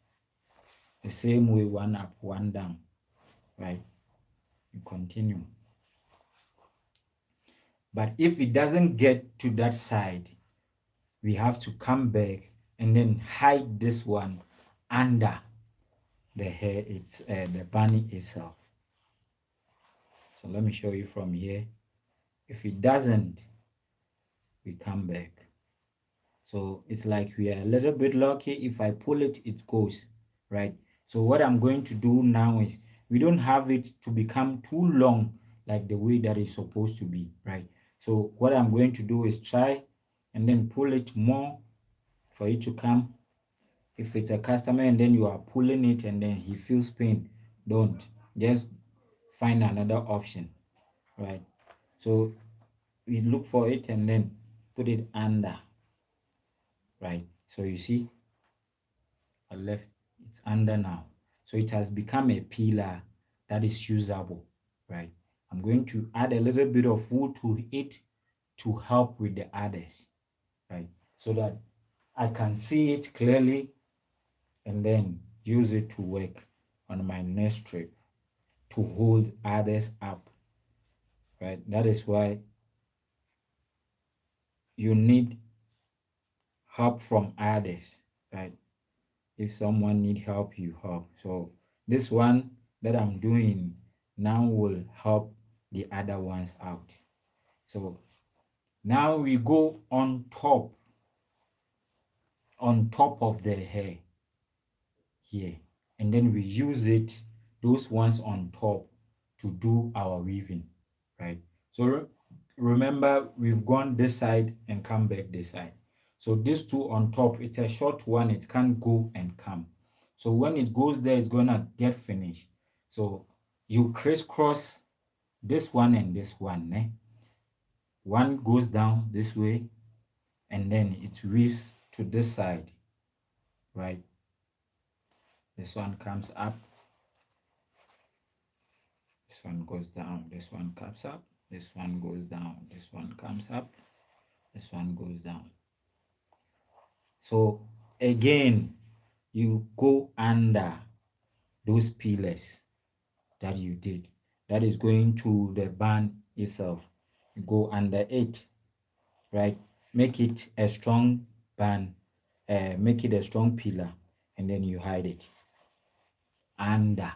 The same way, one up, one down, right? You continue. But if it doesn't get to that side, we have to come back and then hide this one under the hair, it's the bunny itself. So let me show you from here. If it doesn't, we come back. So it's like we are a little bit lucky. If I pull it, it goes, right? So what I'm going to do now is, we don't have it to become too long like the way that it's supposed to be, right? So what I'm going to do is try and then pull it more for it to come. If it's a customer and then you are pulling it and then he feels pain, don't. Just find another option, right? So we look for it and then put it under, right? So you see, I left it's under now. So it has become a pillar that is usable, right? I'm going to add a little bit of wood to it to help with the others, right? So that I can see it clearly and then use it to work on my next strip to hold others up, right? That is why you need help from others, right? If someone need help, you help. So this one that I'm doing now will help the other ones out. So now we go on top of the hair here, and then we use it, those ones on top, to do our weaving, right? So remember, we've gone this side and come back this side. So these two on top, it's a short one, it can't go and come. So when it goes there, it's gonna get finished. So you crisscross this one and this one. One goes down this way and then it weaves to this side, right? This one comes up, this one goes down, this one comes up, this one goes down, this one comes up, this one goes down. So again, you go under those pillars that you did, that is going to the band itself. You go under it, right? Make it a strong band, make it a strong pillar, and then you hide it under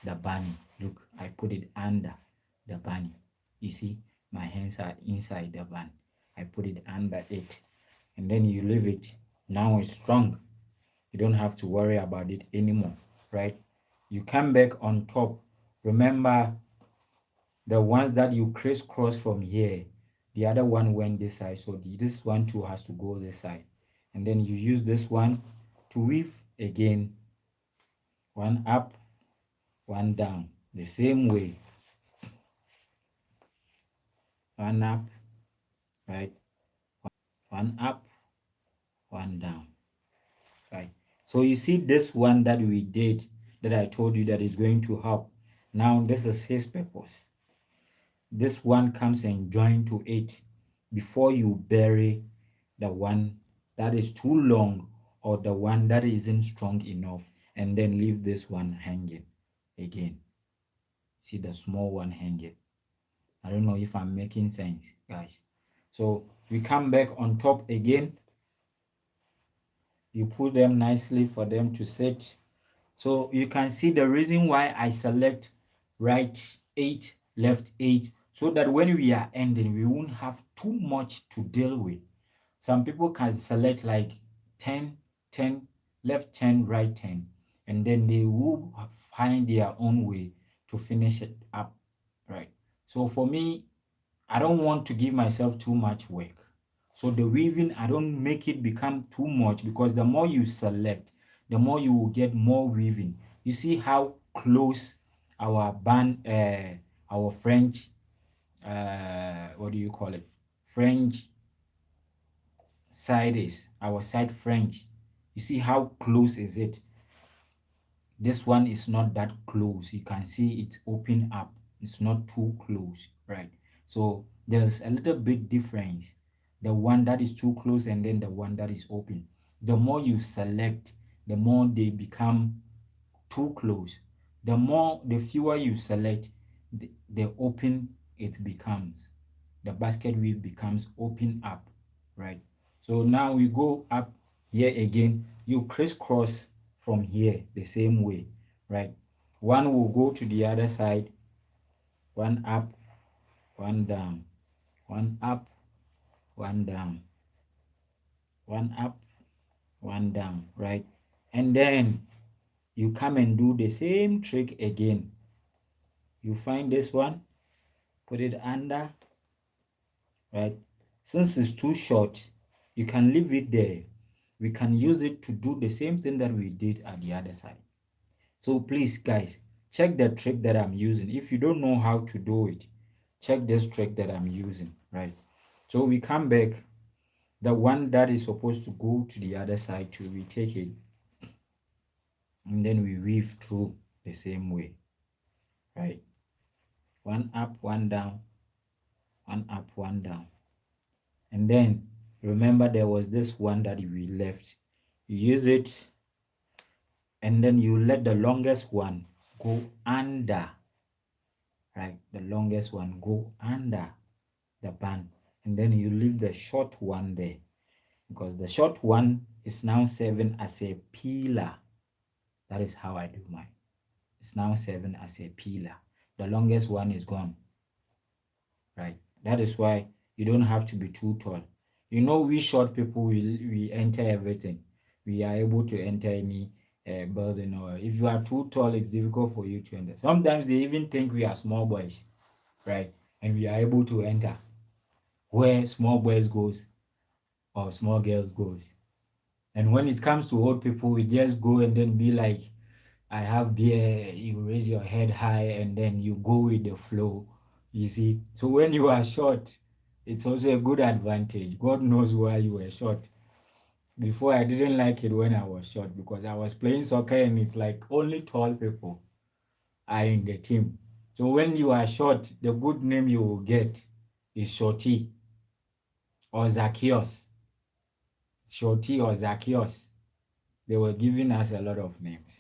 the bunny. Look, I put it under the bunny. You see, my hands are inside the bunny. I put it under it, and then you leave it. Now it's strong. You don't have to worry about it anymore, right? You come back on top. Remember the ones that you crisscross from here, the other one went this side, so this one too has to go this side, and then you use this one to weave again, one up, one down, the same way, one up, right, one up, one down, right? So you see this one that we did, that I told you that is going to help. Now this is his purpose. This one comes and join to it before you bury the one that is too long or the one that isn't strong enough, and then leave this one hanging again. See the small one hanging. I don't know if I'm making sense, guys. So we come back on top again. You put them nicely for them to sit. So you can see the reason why I select right 8, left 8, so that when we are ending, we won't have too much to deal with. Some people can select like 10, 10, left 10, right 10, and then they will find their own way to finish it up, right? So for me, I don't want to give myself too much work. So the weaving, I don't make it become too much, because the more you select, the more you will get more weaving. You see how close our band, our French, what do you call it? French side is, our side French. You see how close is it? This one is not that close. You can see it open up. It's not too close, right? So there's a little bit difference. The one that is too close and then the one that is open. The more you select, the more they become too close. The fewer you select, the open it becomes. The basket weave becomes open up, right? So now we go up here again. You crisscross from here the same way, right? One will go to the other side, one up, one down, one up, one down, one up, one down, right? And then you come and do the same trick again. You find this one, put it under, right? Since it's too short, you can leave it there. We can use it to do the same thing that we did at the other side. So please, guys, check the trick that I'm using. If you don't know how to do it, check this trick that I'm using, right? So we come back, the one that is supposed to go to the other side too, we take it, and then we weave through the same way, right? One up, one down, one up, one down. And then remember, there was this one that we left. You use it, and then you let the longest one go under, right? The longest one go under the band, and then you leave the short one there, because the short one is now serving as a pillar. That is how I do mine. It's now serving as a pillar. The longest one is gone, right? That is why you don't have to be too tall. You know, we short people, we enter everything. We are able to enter any building, or if you are too tall, it's difficult for you to enter. Sometimes they even think we are small boys, right? And we are able to enter where small boys goes or small girls goes. And when it comes to old people, we just go and then be like, I have beer, you raise your head high and then you go with the flow. You see? So when you are short, it's also a good advantage. God knows why you were short. Before I didn't like it when I was short because I was playing soccer and it's like only tall people are in the team. So when you are short, the good name you will get is Shorty or Zacchaeus. Shorty or Zacchaeus. They were giving us a lot of names.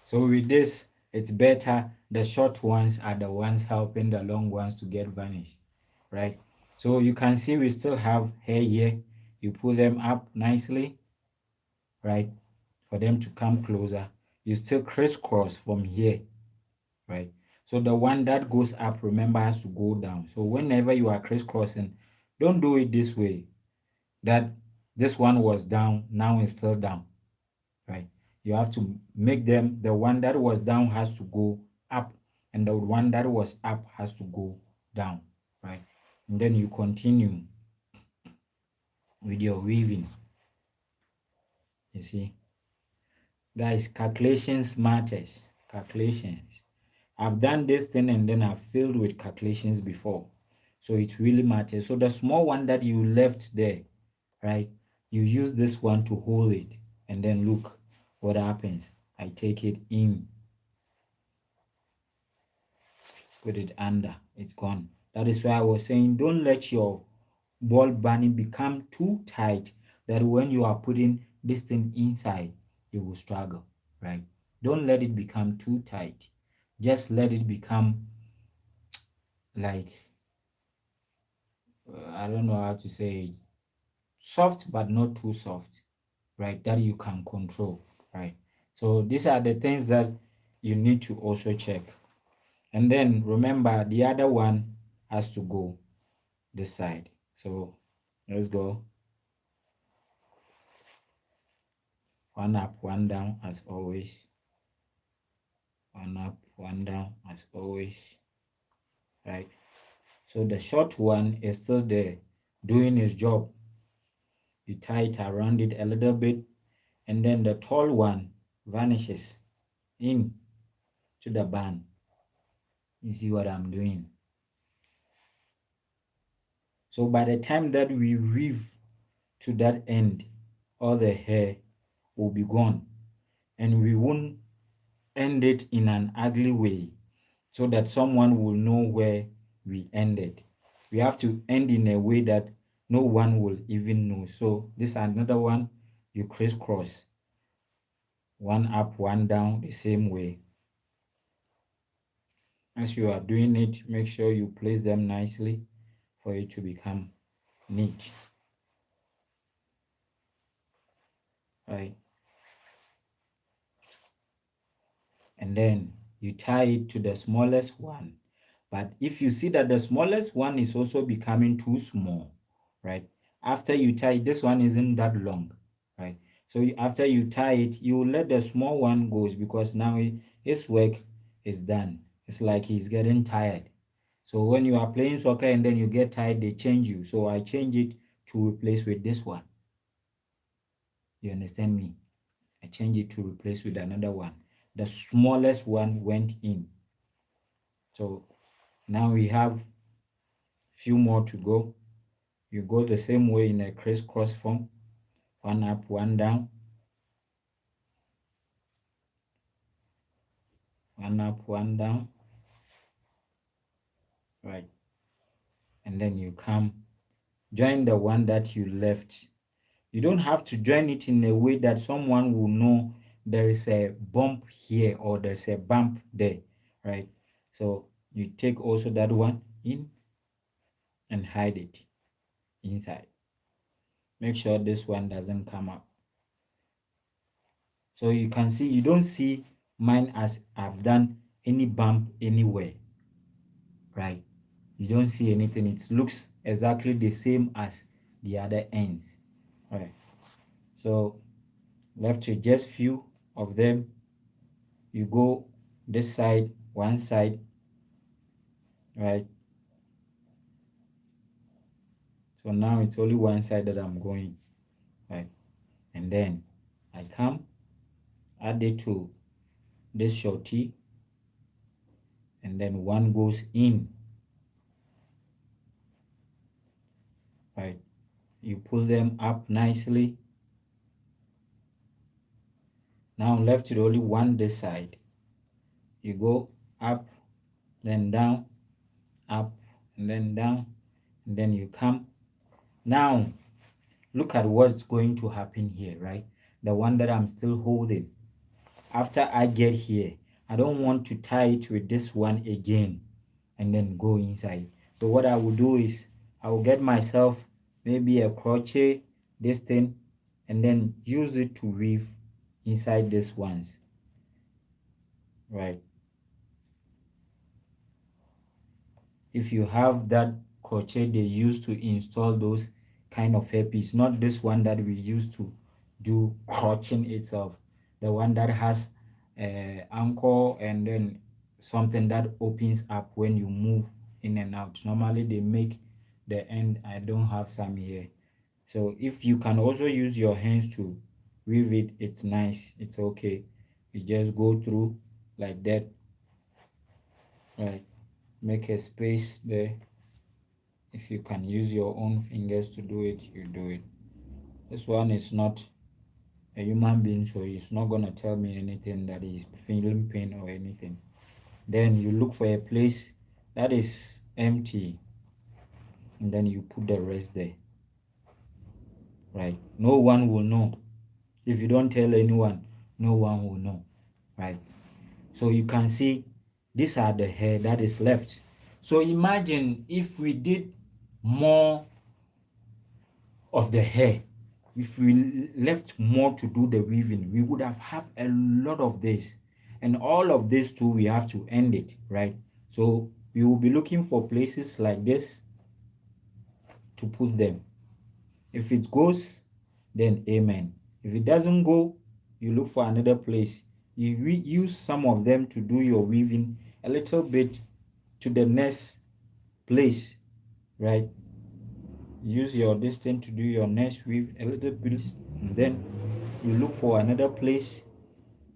So with this, it's better the short ones are the ones helping the long ones to get vanished, right? So you can see we still have hair here. You pull them up nicely, right? For them to come closer. You still crisscross from here, right? So the one that goes up, remember, has to go down. So whenever you are crisscrossing, don't do it this way. That this one was down, now it's still down, right? You have to make them, the one that was down has to go up, and the one that was up has to go down, right? And then you continue with your weaving. You see, guys, calculations matters. Calculations. I've done this thing and then I've failed with calculations before. So it really matters. So the small one that you left there, right? You use this one to hold it. And then look what happens. I take it in, put it under, it's gone. That is why I was saying don't let your ball binding become too tight that when you are putting this thing inside, you will struggle, right? Don't let it become too tight. Just let it become like I don't know how to say it, soft but not too soft, right? That you can control, right? So these are the things that you need to also check. And then remember the other one has to go this side. So let's go. One up, one down as always. One up, one down as always. Right? So the short one is still there doing his job. You tie it around it a little bit, and then the tall one vanishes in to the band. You see what I'm doing? So by the time that we weave to that end, all the hair will be gone, and we won't end it in an ugly way so that someone will know where we ended. We have to end in a way that no one will even know. So this is another one, you crisscross. One up, one down, the same way. As you are doing it, make sure you place them nicely for it to become neat. Right? And then you tie it to the smallest one. But if you see that the smallest one is also becoming too small, right? After you tie, this one isn't that long, right? So after you tie it, you let the small one goes because now his work is done. It's like he's getting tired. So when you are playing soccer and then you get tired, they change you. So I change it to replace with this one. You understand me? I change it to replace with another one. The smallest one went in. So now we have few more to go. You go the same way in a crisscross form. One up, one down. One up, one down. Right. And then you come, join the one that you left. You don't have to join it in a way that someone will know there is a bump here or there's a bump there, right? So you take also that one in and hide it inside. Make sure this one doesn't come up. So you can see, you don't see mine as I've done any bump anywhere, right? You don't see anything. It looks exactly the same as the other ends, right? So left with just few of them. You go this side, one side, right? So now it's only one side that I'm going. right? And then I come, add it to this shorty, and then one goes in, right? You pull them up nicely. Now I'm left with only one this side. You go up, then down, up, and then down, and then you come. Now look at what's going to happen here, right? The one that I'm still holding. After I get here, I don't want to tie it with this one again and then go inside. So what I will do is I will get myself maybe a crochet, this thing, and then use it to weave inside this ones, right? If you have that crochet they use to install those kind of hairpiece, not this one that we use to do crocheting itself, the one that has anchor and then something that opens up when you move in and out. Normally they make the end. I don't have some here. So if you can also use your hands to weave it, it's nice, it's okay. You just go through like that, right? Make a space there. If you can use your own fingers to do it, you do it. This one is not a human being, so he's not gonna tell me anything that he's feeling pain or anything. Then you look for a place that is empty and then you put the rest there, right? No one will know. If you don't tell anyone, no one will know, right? So you can see these are the hair that is left. So imagine if we did more of the hair, if we left more to do the weaving, we would have a lot of this, and all of this too we have to end it, right? So we will be looking for places like this to put them. If it goes, then amen. If it doesn't go, you look for another place. You use some of them to do your weaving a little bit to the next place, right? Use your distance to do your next weave a little bit, and then you look for another place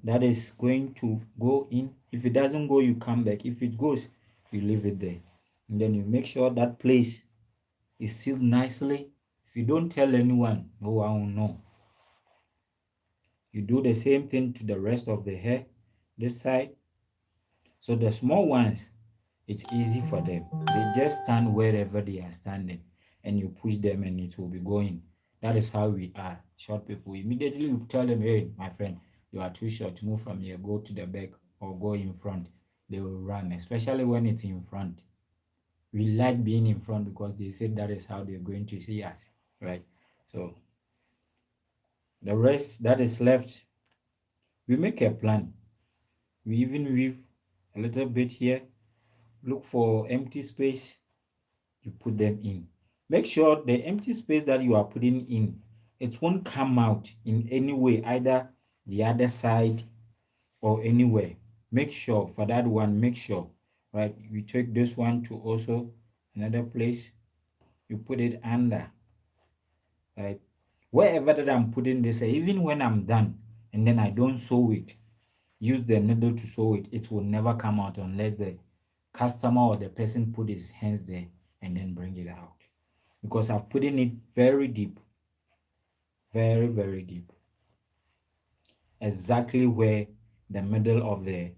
that is going to go in. If it doesn't go, you come back. If it goes, you leave it there, and then you make sure that place is sealed nicely. If you don't tell anyone, no one will know. You do the same thing to the rest of the hair this side. So the small ones, it's easy for them. They just stand wherever they are standing and you push them and it will be going. That is how we are, short people. Immediately you tell them, hey, my friend, you are too short, move from here, go to the back or go in front. They will run, especially when it's in front. We like being in front because they said that is how they're going to see us, right? So the rest that is left, we make a plan. We even weave a little bit here, look for empty space, you put them in. Make sure the empty space that you are putting in, it won't come out in any way, either the other side or anywhere. Make sure for that one, make sure, right? You take this one to also another place, you put it under, right? Wherever that I'm putting this, even when I'm done and then I don't sew it, use the needle to sew it, it will never come out unless the customer or the person put his hands there and then bring it out. Because I've put in it very deep, very, very deep. Exactly where the middle of the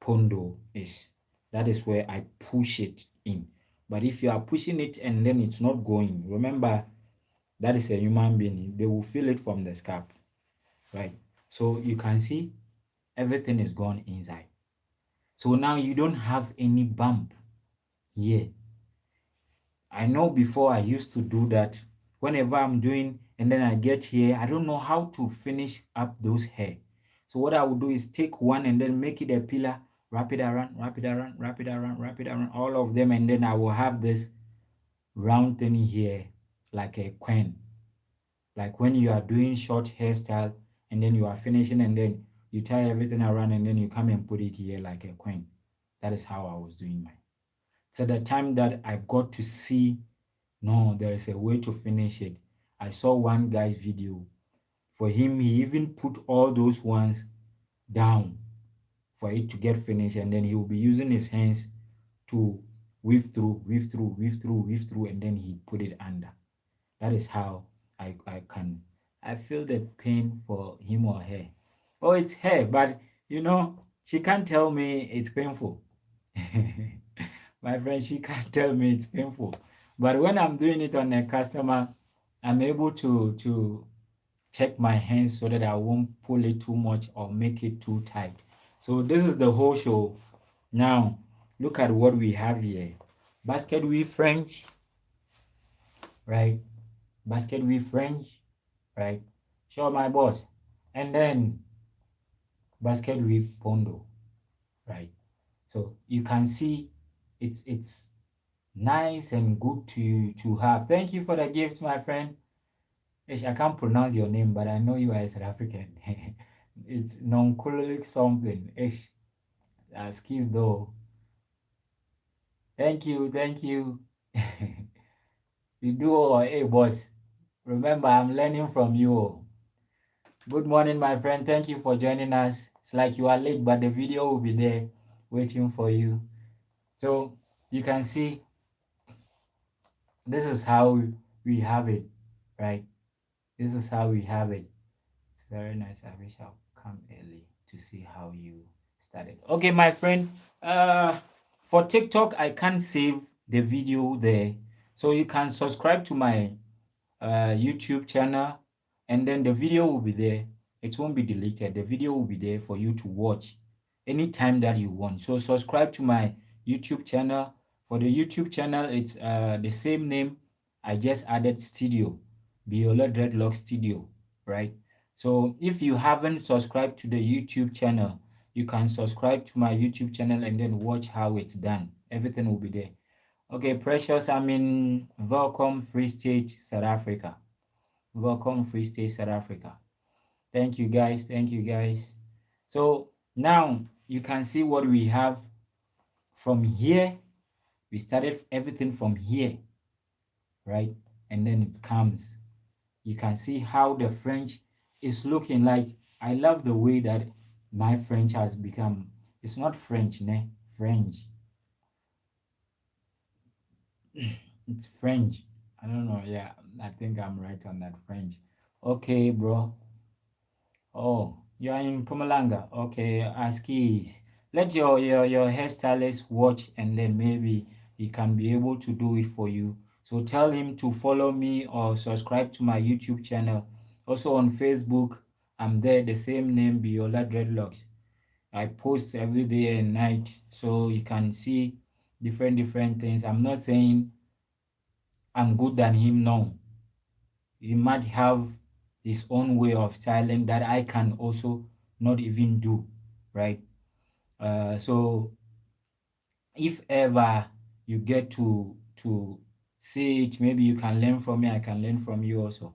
pondo is. That is where I push it in. But if you are pushing it and then it's not going, remember that is a human being. They will feel it from the scalp, right? So you can see everything is gone inside. So now you don't have any bump here. I know before I used to do that. Whenever I'm doing and then I get here, I don't know how to finish up those hair. So what I will do is take one and then make it a pillar, wrap it around, wrap it around, wrap it around, wrap it around, all of them, and then I will have this round thing here like a queen. Like when you are doing short hairstyle and then you are finishing and then you tie everything around and then you come and put it here like a queen. That is how I was doing mine. So the time that I got to see, no, there is a way to finish it, I saw one guy's video. For him, he even put all those ones down for it to get finished, and then he will be using his hands to weave through, weave through, weave through, weave through, and then he put it under. That is how I feel the pain for him or her. Oh, it's her, but she can't tell me it's painful. My friend, she can't tell me it's painful. But when I'm doing it on a customer, I'm able to check my hands so that I won't pull it too much or make it too tight. So this is the whole show. Now, look at what we have here. Basket weave French, right? Basket weave French, right? Show my boss. And then basket weave Pondo, right? So you can see it's nice and good to have. Thank you for the gift, my friend. Ish, I can't pronounce your name, but I know you are South African. It's non-colonic something. Ish, excuse though. Thank you, thank you. You do all, hey boss. Remember, I'm learning from you. Good morning, my friend. Thank you for joining us. It's like you are late, but the video will be there waiting for you. So you can see this is how we have it, right? This is how we have it. It's very nice. I wish I'll come early to see how you started. Okay, my friend. For TikTok, I can't save the video there. So you can subscribe to my YouTube channel, and then the video will be there. It won't be deleted. The video will be there for you to watch anytime that you want. So subscribe to my YouTube channel. For the YouTube channel, it's the same name. I just added studio, Biola Dreadlock Studio, right? So if you haven't subscribed to the YouTube channel, you can subscribe to my YouTube channel and then watch how it's done. Everything will be there. Okay, Precious, I'm in Welcome Free State, South Africa. Welcome Free State, South Africa. Thank you guys. Thank you guys. So now you can see what we have from here. We started everything from here, right? And then it comes. You can see how the French is looking like. I love the way that my French has become. It's not French, ne? French. It's French. I don't know. Yeah, I think I'm right on that French. Okay, bro. Oh, you are in Pumalanga. Okay, Askis. Let your hairstylist watch, and then maybe he can be able to do it for you. So tell him to follow me or subscribe to my YouTube channel. Also on Facebook, I'm there, the same name, Biola Dreadlocks. I post every day and night, so you can see different things. I'm not saying I'm good than him, no. He might have his own way of styling that I can also not even do, right? So if ever you get to see it, maybe you can learn from me, I can learn from you also.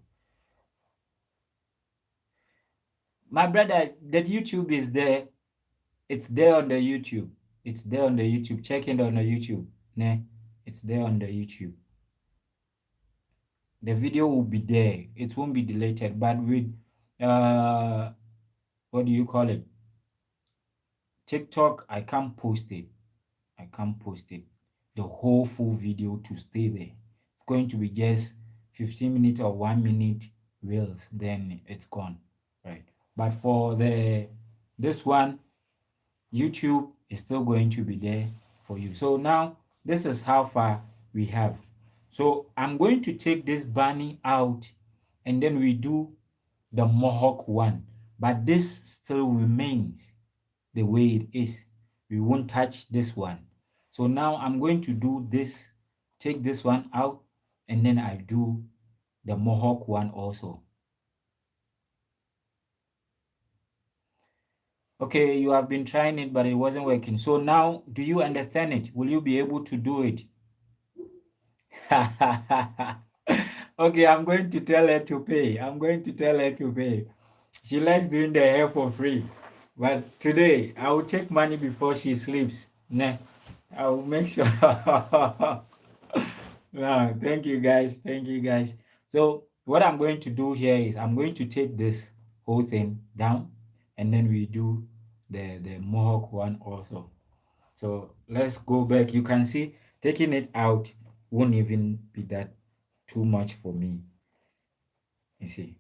My brother, that YouTube is there. It's there on the YouTube. It's there on the YouTube. Check it on the YouTube. Ne? It's there on the YouTube. The video will be there. It won't be deleted. But with what do you call it? TikTok, I can't post it. I can't post it. The whole full video to stay there. It's going to be just 15 minutes or 1 minute reels, then it's gone. Right. But for this one, YouTube is still going to be there for you. So now this is how far we have. So I'm going to take this bunny out, and then we do the mohawk one. But this still remains the way it is. We won't touch this one. So now I'm going to do this, take this one out, and then I do the mohawk one also. Okay, you have been trying it, but it wasn't working. So now, do you understand it? Will you be able to do it? Okay, I'm going to tell her to pay. I'm going to tell her to pay. She likes doing the hair for free. But today, I will take money before she sleeps. Nah, I will make sure. No, thank you guys. Thank you guys. So what I'm going to do here is I'm going to take this whole thing down, and then we do the mohawk one also. So let's go back. You can see taking it out won't even be that too much for me. You see,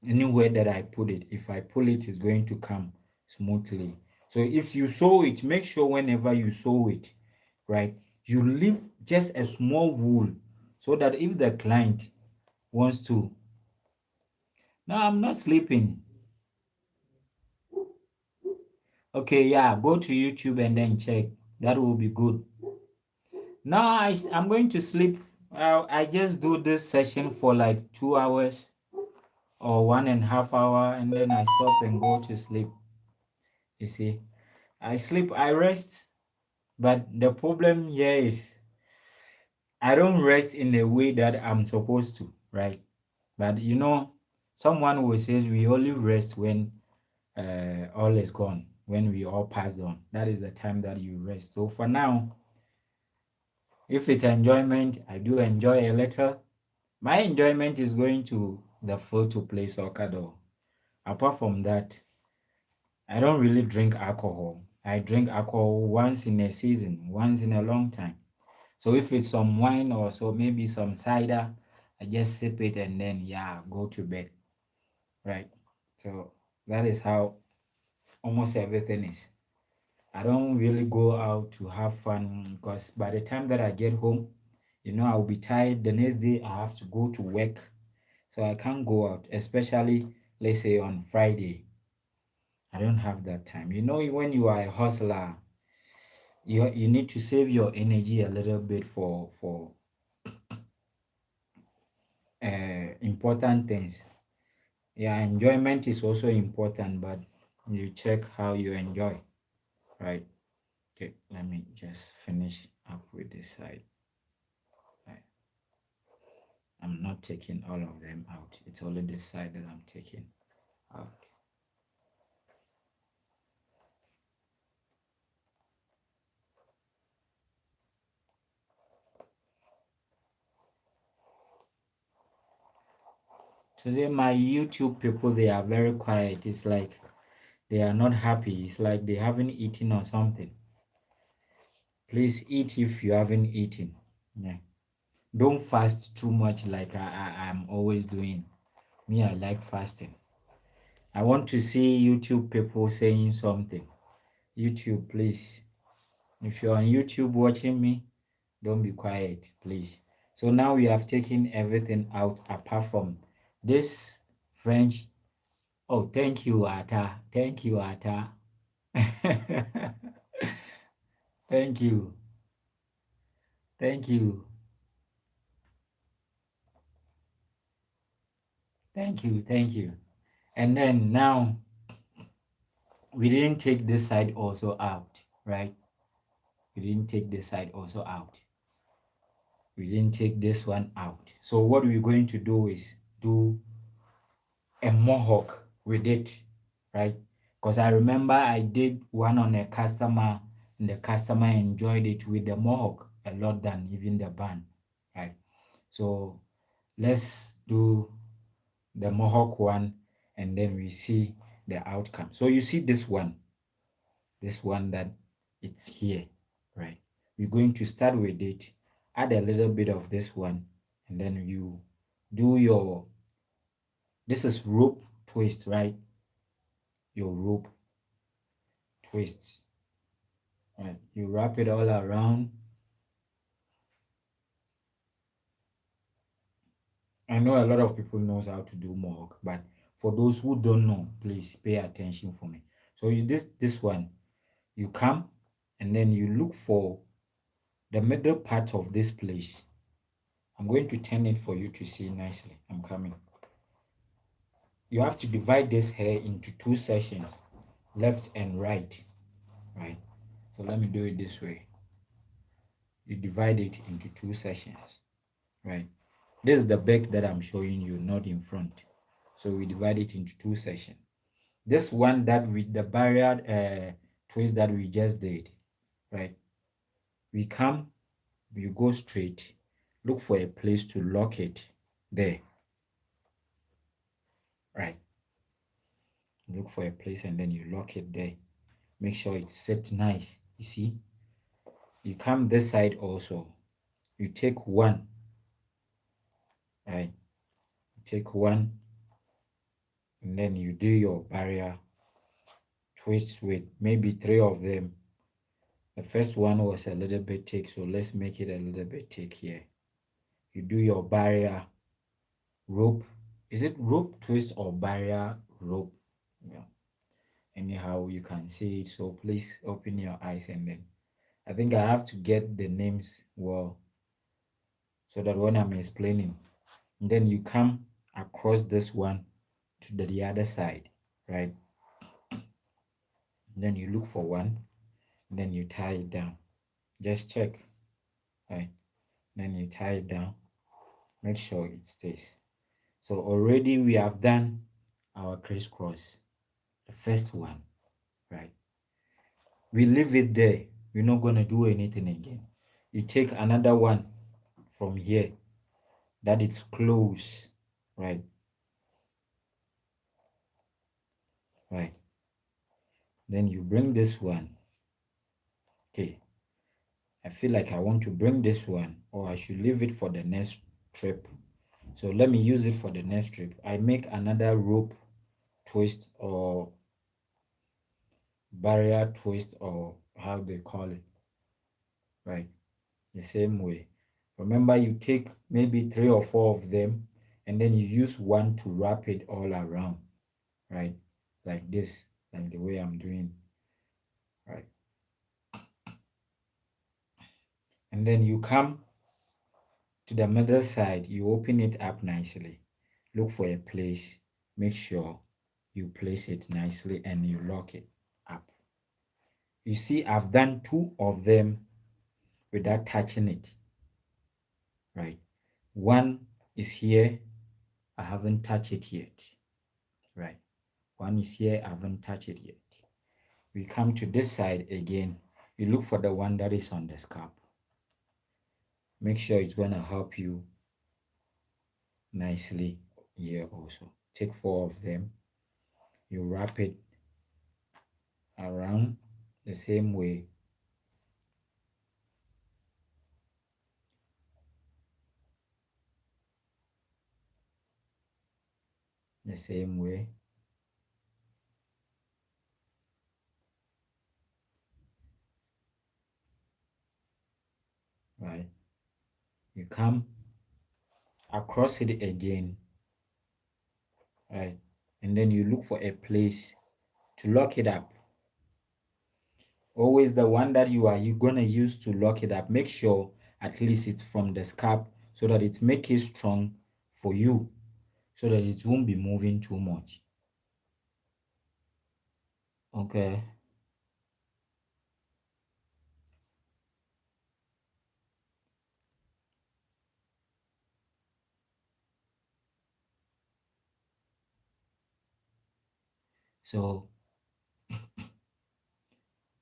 anywhere that I put it, if I pull it, it's going to come smoothly. So if you sew it, make sure whenever you sew it, right, you leave just a small wool, so that if the client wants to, no, I'm not sleeping. Okay, yeah, go to YouTube and then check. That will be good. Now I'm going to sleep. I just do this session for like 2 hours or 1.5 hour, and then I stop and go to sleep. You see, I sleep, I rest, but the problem here is I don't rest in the way that I'm supposed to, right? But you know, someone will say we only rest when all is gone, when we all passed on. That is the time that you rest. So for now, if it's enjoyment, I do enjoy a little. My enjoyment is going to the field to play soccer though. Apart from that, I don't really drink alcohol. I drink alcohol once in a season, once in a long time. So if it's some wine or so, maybe some cider, I just sip it and then yeah, go to bed. Right. So that is how almost everything is. I don't really go out to have fun because by the time that I get home, you know, I'll be tired. The next day I have to go to work. So I can't go out, especially let's say on Friday. I don't have that time. You know, when you are a hustler, you need to save your energy a little bit for important things. Yeah, enjoyment is also important, but you check how you enjoy, right? Okay, let me just finish up with this side. Right. I'm not taking all of them out. It's only this side that I'm taking out. Today, my YouTube people, they are very quiet. It's like they are not happy. It's like they haven't eaten or something. Please eat if you haven't eaten. Yeah. Don't fast too much like I'm always doing. Me, I like fasting. I want to see YouTube people saying something. YouTube, please. If you're on YouTube watching me, don't be quiet, please. So now we have taken everything out apart from this French. Oh, thank you, Ata. Thank you, Ata. Thank you. Thank you. Thank you. Thank you. And then now we didn't take this side also out, right? We didn't take this side also out. We didn't take this one out. So what we're going to do is do a mohawk with it, right? Because I remember I did one on a customer, and the customer enjoyed it with the mohawk a lot than even the bun, right? So let's do the mohawk one, and then we see the outcome. So you see this one that it's here, right? We're going to start with it, add a little bit of this one, and then you do your, this is rope twist, right? Your rope twists, right? You wrap it all around. I know a lot of people knows how to do mohawk, but for those who don't know, please pay attention for me. So this one, you come and then you look for the middle part of this place. I'm going to turn it for you to see nicely. I'm coming. You have to divide this hair into two sections, left and right, right? So let me do it this way. You divide it into two sections, right? This is the back that I'm showing you, not in front. So we divide it into two sections. This one that with the barrier twist that we just did, right? We come, we go straight, look for a place to lock it, there, right? Look for a place and then you lock it there. Make sure it sits nice. You see, you come this side also. You take one, right? You take one and then you do your barrier twist with maybe three of them. The first one was a little bit thick, so let's make it a little bit thick here. You do your barrier rope. Is it rope twist or barrier rope? Yeah. Anyhow, you can see it. So please open your eyes and then I think I have to get the names well so that when I'm explaining, and then you come across this one to the other side, right? And then you look for one, and then you tie it down. Just check, right? Then you tie it down. Make sure it stays. So already we have done our crisscross, the first one, right? We leave it there. We're not gonna do anything again. You take another one from here that it's close, right? Right. Then you bring this one. Okay. I feel like I want to bring this one, or I should leave it for the next trip. So let me use it for the next trip. I make another rope twist or barrier twist, or how they call it, right? The same way. Remember, you take maybe three or four of them and then you use one to wrap it all around, right? Like this, like the way I'm doing, right? And then you come to the middle side, you open it up nicely. Look for a place, make sure you place it nicely and you lock it up. You see, I've done two of them without touching it, right? One is here, I haven't touched it yet, right? One is here, I haven't touched it yet. We come to this side again, you look for the one that is on the scalp. Make sure it's going to help you nicely here also. Take four of them, you wrap it around the same way, the same way. Right, you come across it again, right, and then you look for a place to lock it up. Always the one that you gonna use to lock it up, make sure at least it's from the scalp so that it make it strong for you, so that it won't be moving too much. Okay, so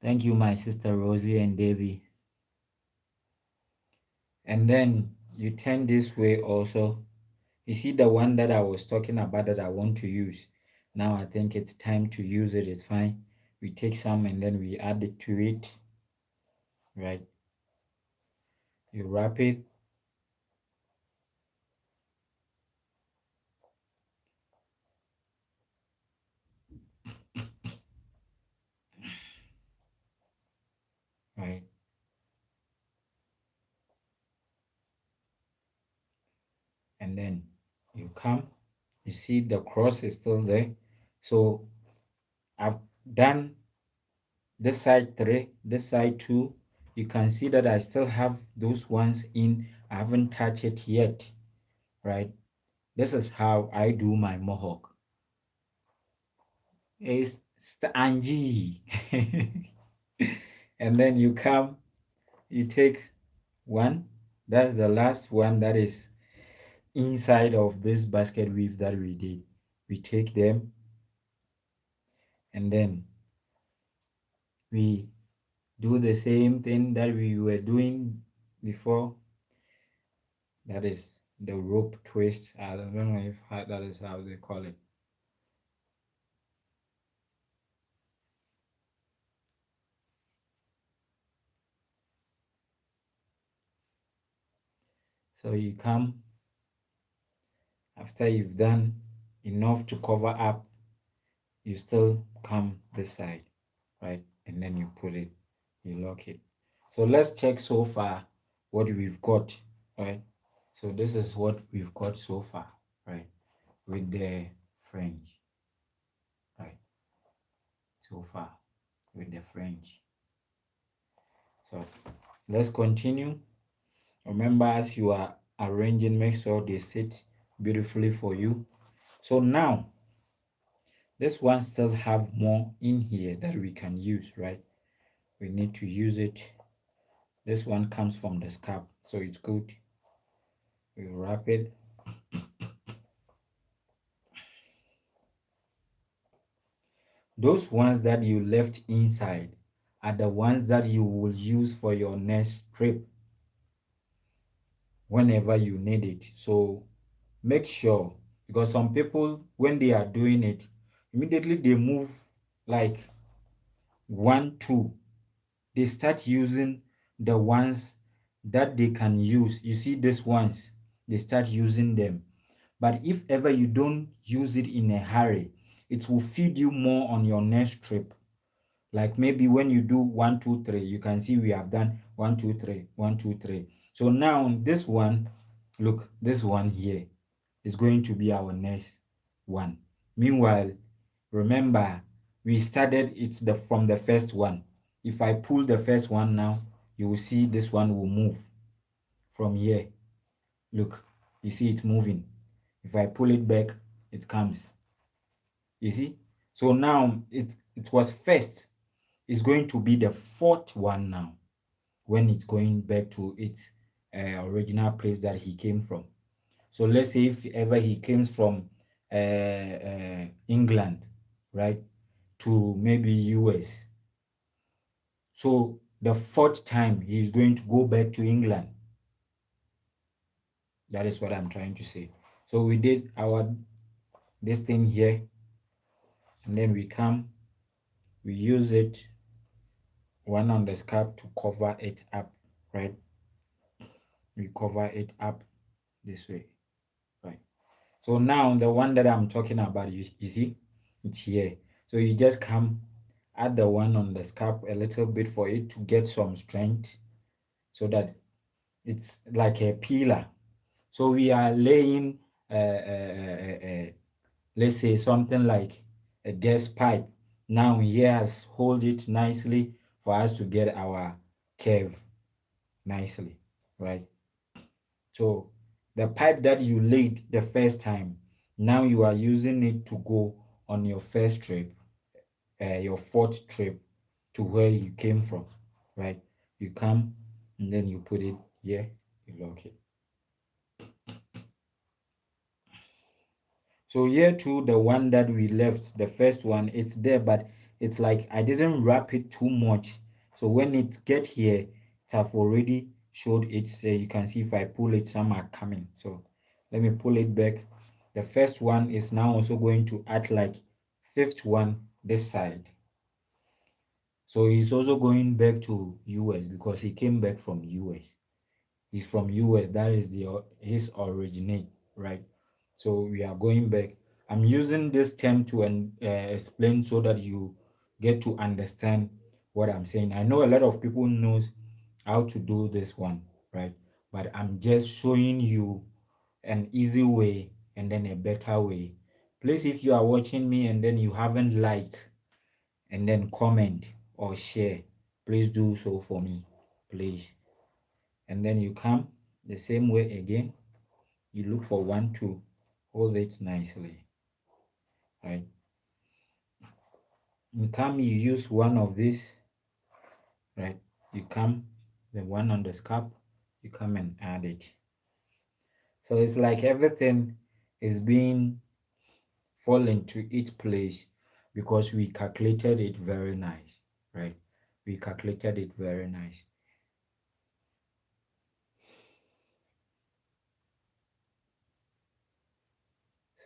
thank you my sister Rosie and Davy. And then you turn this way also. You see the one that I was talking about that I want to use. Now I think it's time to use it. It's fine. We take some and then we add it to it. Right. You wrap it. Right. And then you come. You see the cross is still there. So I've done this side three, this side two. You can see that I still have those ones in. I haven't touched it yet. Right. This is how I do my mohawk. It's Angie. And then you come, you take one. That's the last one that is inside of this basket weave that we did. We take them and then we do the same thing that we were doing before. That is the rope twist. I don't know if that is how they call it. So you come after you've done enough to cover up, you still come this side, right? And then you put it, you lock it. So let's check so far what we've got, right? So this is what we've got so far, right? With the fringe, right? So far with the fringe. So let's continue. Remember, as you are arranging, make sure they sit beautifully for you. So now this one still have more in here that we can use, right? We need to use it. This one comes from the scalp, so it's good. We wrap it. Those ones that you left inside are the ones that you will use for your next trip whenever you need it. So make sure, because some people, when they are doing it, immediately they move like one, two, they start using the ones that they can use. You see these ones, they start using them. But if ever you don't use it in a hurry, it will feed you more on your next trip. Like maybe when you do 1 2 3, you can see we have done 1 2 3, 1 2 3. So now this one, look, this one here is going to be our next one. Meanwhile, remember we started it from the first one. If I pull the first one now, you will see this one will move from here. Look, you see it moving. If I pull it back, it comes. You see? So now it was first. It's going to be the fourth one now when it's going back to its original place that he came from. So let's say if ever he came from England, right, to maybe US. So the fourth time he is going to go back to England. That is what I'm trying to say. So we did our this thing here, and then we come, we use it one on the scalp to cover it up, right? We cover it up this way, right? So now the one that I'm talking about, you see, it's here. So you just come, add the one on the scalp a little bit for it to get some strength so that it's like a pillar. So we are laying, let's say something like a gas pipe. Now here has hold it nicely for us to get our curve nicely, right? So the pipe that you laid the first time, now you are using it to go on your first trip, your fourth trip to where you came from, right? You come and then you put it here, you lock it. So here too, the one that we left, the first one, it's there, but it's like I didn't wrap it too much. So when it get here, it have already showed it's, you can see if I pull it, some are coming. So let me pull it back. The first one is now also going to act like fifth one this side. So he's also going back to US because he came back from US. He's from US. That is his originate, right? So we are going back. I'm using this term to explain so that you get to understand what I'm saying. I know a lot of people knows how to do this one, right? But I'm just showing you an easy way and then a better way. Please, if you are watching me and then you haven't liked and then comment or share, please do so for me, please. And then you come the same way again, you look for one to hold it nicely, right? You come, you use one of these, right? You come, the one on the scalp, you come and add it. So it's like everything is being fallen to its place because we calculated it very nice, right? We calculated it very nice.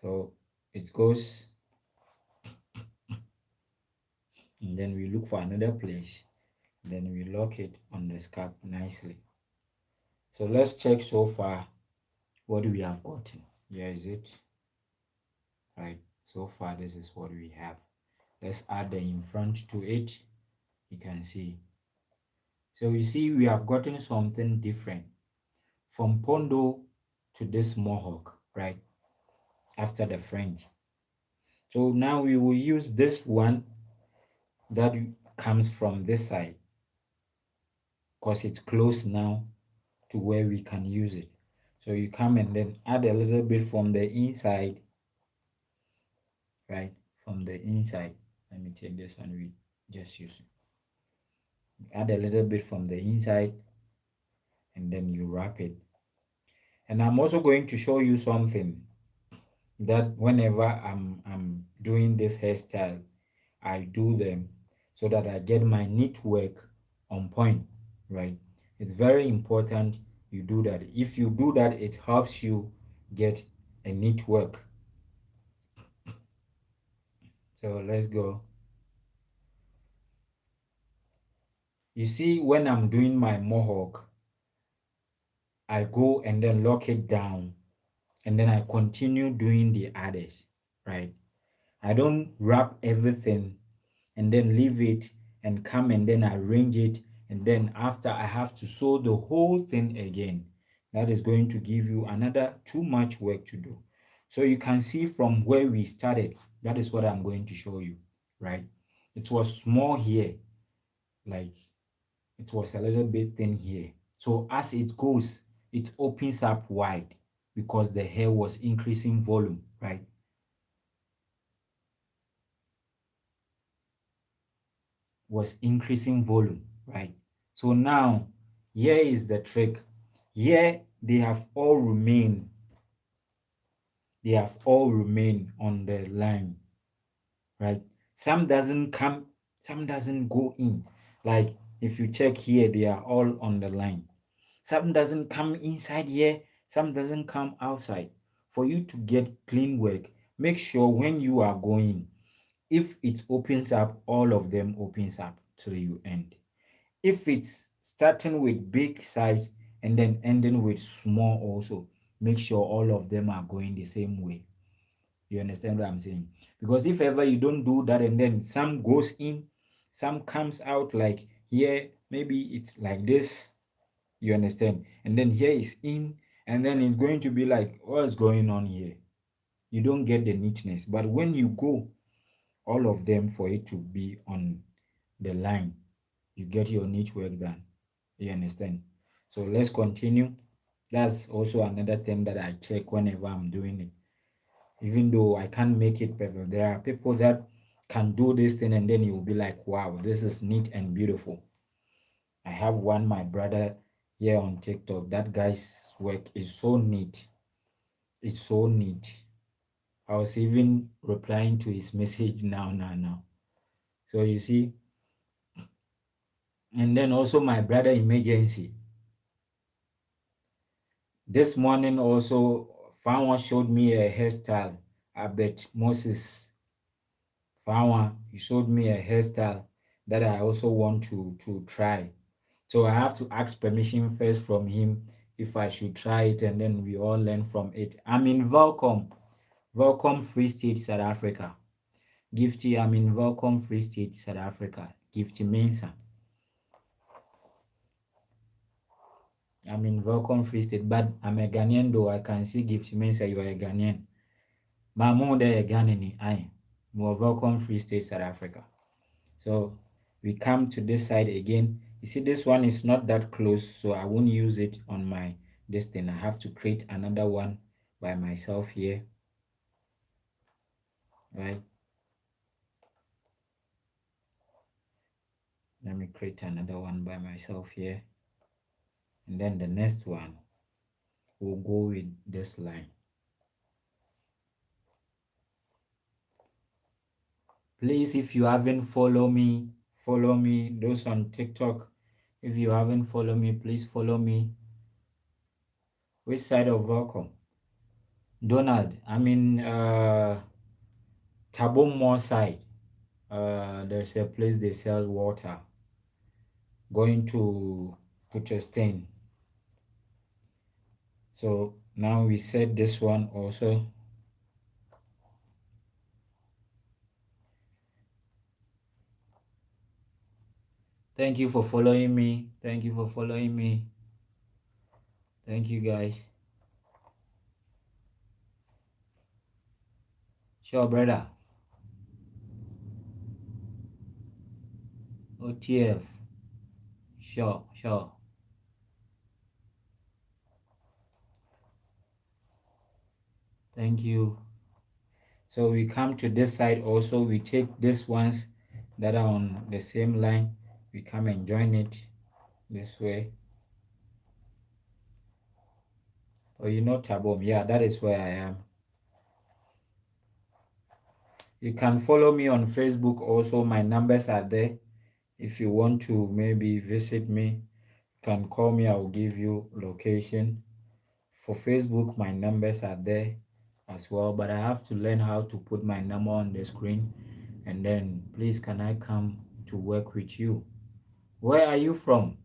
So it goes, and then we look for another place, then we lock it on the scalp nicely. So let's check so far what we have gotten. Here is it. Right, so far this is what we have. Let's add the in front to it. You can see. So you see we have gotten something different from pondo to this mohawk, right? After the fringe. So now we will use this one that comes from this side because it's close now to where we can use it. So you come and then add a little bit from the inside, right? From the inside. Let me take this one we just use. Add a little bit from the inside and then you wrap it. And I'm also going to show you something that whenever I'm doing this hairstyle, I do them so that I get my knit work on point, right? It's very important you do that. If you do that, it helps you get a knit work. So let's go. You see, when I'm doing my mohawk, I go and then lock it down and then I continue doing the others, right? I don't wrap everything and then leave it and come and then arrange it, and then after I have to sew the whole thing again. That is going to give you another too much work to do. So you can see from where we started, that is what I'm going to show you, right? It was small here, like it was a little bit thin here. So as it goes, it opens up wide because the hair was increasing volume, right? Was increasing volume, right? So now, here is the trick. Here they have all remained. They have all remained on the line, right? Some doesn't come, some doesn't go in. Like if you check here, they are all on the line. Some doesn't come inside here, some doesn't come outside. For you to get clean work, make sure when you are going, if it opens up, all of them opens up till you end. If it's starting with big size and then ending with small also, make sure all of them are going the same way. You understand what I'm saying? Because if ever you don't do that and then some goes in, some comes out, like here, maybe it's like this, you understand? And then here is in, and then it's going to be like, what's going on here? You don't get the neatness. But when you go, all of them for it to be on the line, you get your niche work done. You understand? So let's continue. That's also another thing that I check whenever I'm doing it. Even though I can't make it perfect, there are people that can do this thing and then you'll be like, wow, this is neat and beautiful. I have one, my brother here on TikTok. That guy's work is so neat. It's so neat. I was even replying to his message now. So you see, and then also my brother emergency. This morning also, Fanwa showed me a hairstyle. I bet Moses Fanwa, he showed me a hairstyle that I also want to try. So I have to ask permission first from him if I should try it, and then we all learn from it. I'm in Welcome Free State, South Africa. Gifty, I'm in Welcome Free State, South Africa. Gifty Mensa. I'm in Welcome Free State, but I'm a Ghanaian though. I can see Gifty Mensa, you are a Ghanaian. Mamu de Ghana ni I. More Welcome Free State, South Africa. So we come to this side again. You see, this one is not that close, so I won't use it on my this thing. I have to create another one by myself here, right? Let me create another one by myself here, and then the next one will go with this line. Please, if you haven't follow me. Those on TikTok, if you haven't followed me, please follow me. Which side of welcome? Donald, I'm in Tabomore side. There's a place they sell water. Going to Putestain. So now we set this one also. Thank you for following me. Thank you for following me. Thank you guys. Sure, brother. OTF. Sure, sure. Thank you. So we come to this side also. We take these ones that are on the same line. We come and join it this way. Oh, you know Tabom. Yeah, that is where I am. You can follow me on Facebook also. My numbers are there. If you want to maybe visit me, you can call me. I will give you location. For Facebook, my numbers are there as well, but I have to learn how to put my number on the screen. And then please, can I come to work with you? Where are you from?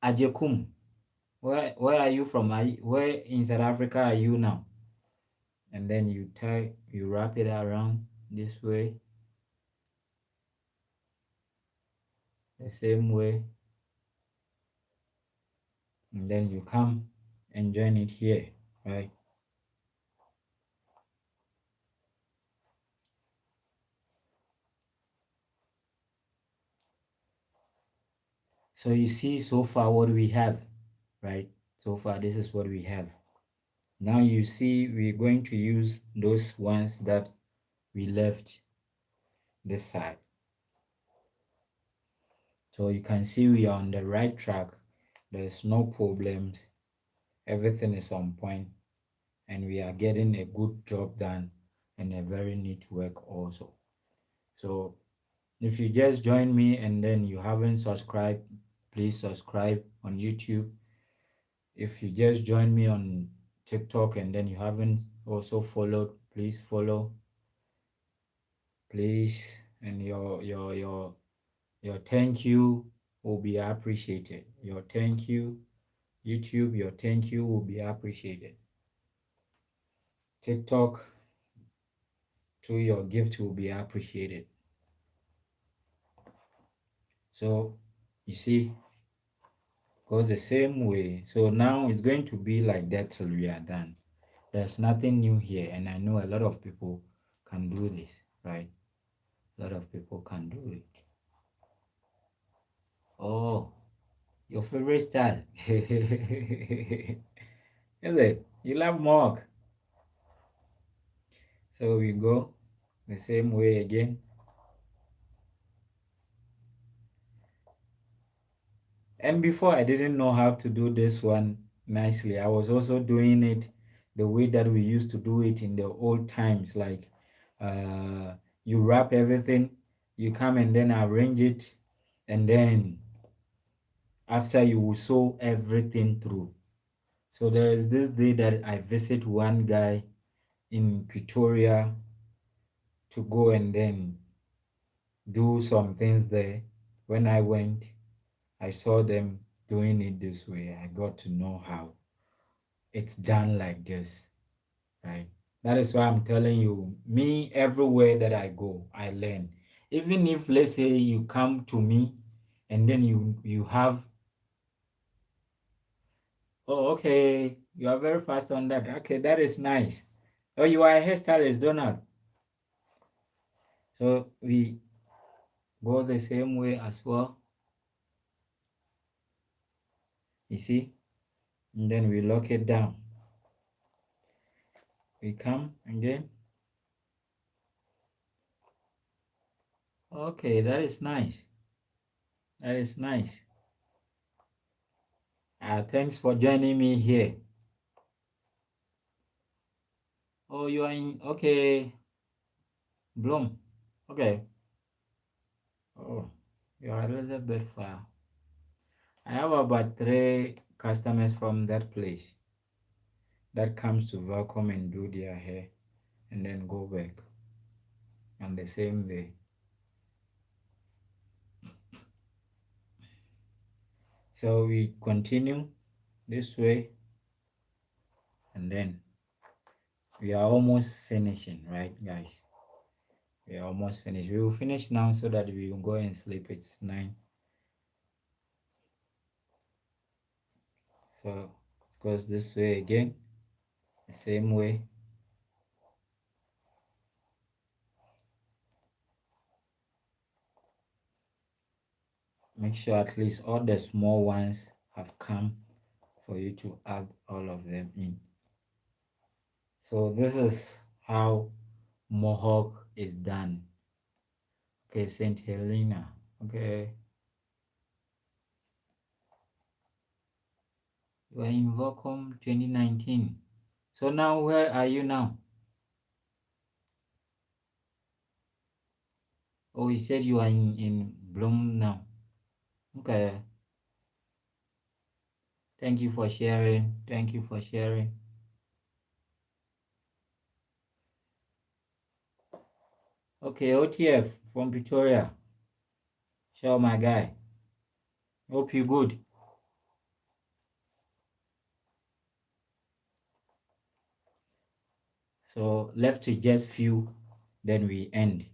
Ajekum. Where are you from? Where in South Africa are you now? And then you wrap it around this way, the same way, and then you come and join it here, right? So you see so far what we have, right? So far this is what we have. Now you see we're going to use those ones that we left this side. So you can see we are on the right track. There's no problems. Everything is on point, and we are getting a good job done and a very neat work also. So if you just join me and then you haven't subscribed, please subscribe on YouTube. If you just join me on TikTok and then you haven't also followed, please follow, please. And your thank you will be appreciated. Your thank you, YouTube, your thank you will be appreciated. TikTok, to your gift will be appreciated. So you see, go the same way. So now it's going to be like that till we are done. There's nothing new here, and I know a lot of people can do this, right? A lot of people can do it. Oh, your favorite style. Is it? You love Mark. So we go the same way again. And before I didn't know how to do this one nicely. I was also doing it the way that we used to do it in the old times. Like you wrap everything, you come and then arrange it, and then after you will sew everything through. So there is this day that I visit one guy in Pretoria to go and then do some things there. When I went, I saw them doing it this way. I got to know how it's done like this, right? That is why I'm telling you, me, everywhere that I go, I learn. Even if, let's say, you come to me and then you have, oh, okay, you are very fast on that. Okay, that is nice. Oh, you are a hairstylist, Donald. So we go the same way as well. You see? And then we lock it down. We come again. Okay, that is nice. That is nice. Thanks for joining me here. Oh, you are in, okay, Bloom. Okay. Oh, you are a little bit far. I have about 3 customers from that place. that comes to welcome and do their hair and then go back on the same day. So we continue this way and then we are almost finishing, right, guys? We are almost finished. We will finish now so that we will go and sleep. It's 9. So it goes this way again, the same way. Make sure at least all the small ones have come for you to add all of them in. So this is how mohawk is done. Okay, Saint Helena. Okay, you are in Vocom 2019. So now where are you now? Oh, you said you are in Bloom now. Okay. Thank you for sharing. Thank you for sharing. Okay, OTF from Pretoria. Show my guy. Hope you good. So left to just few, then we end.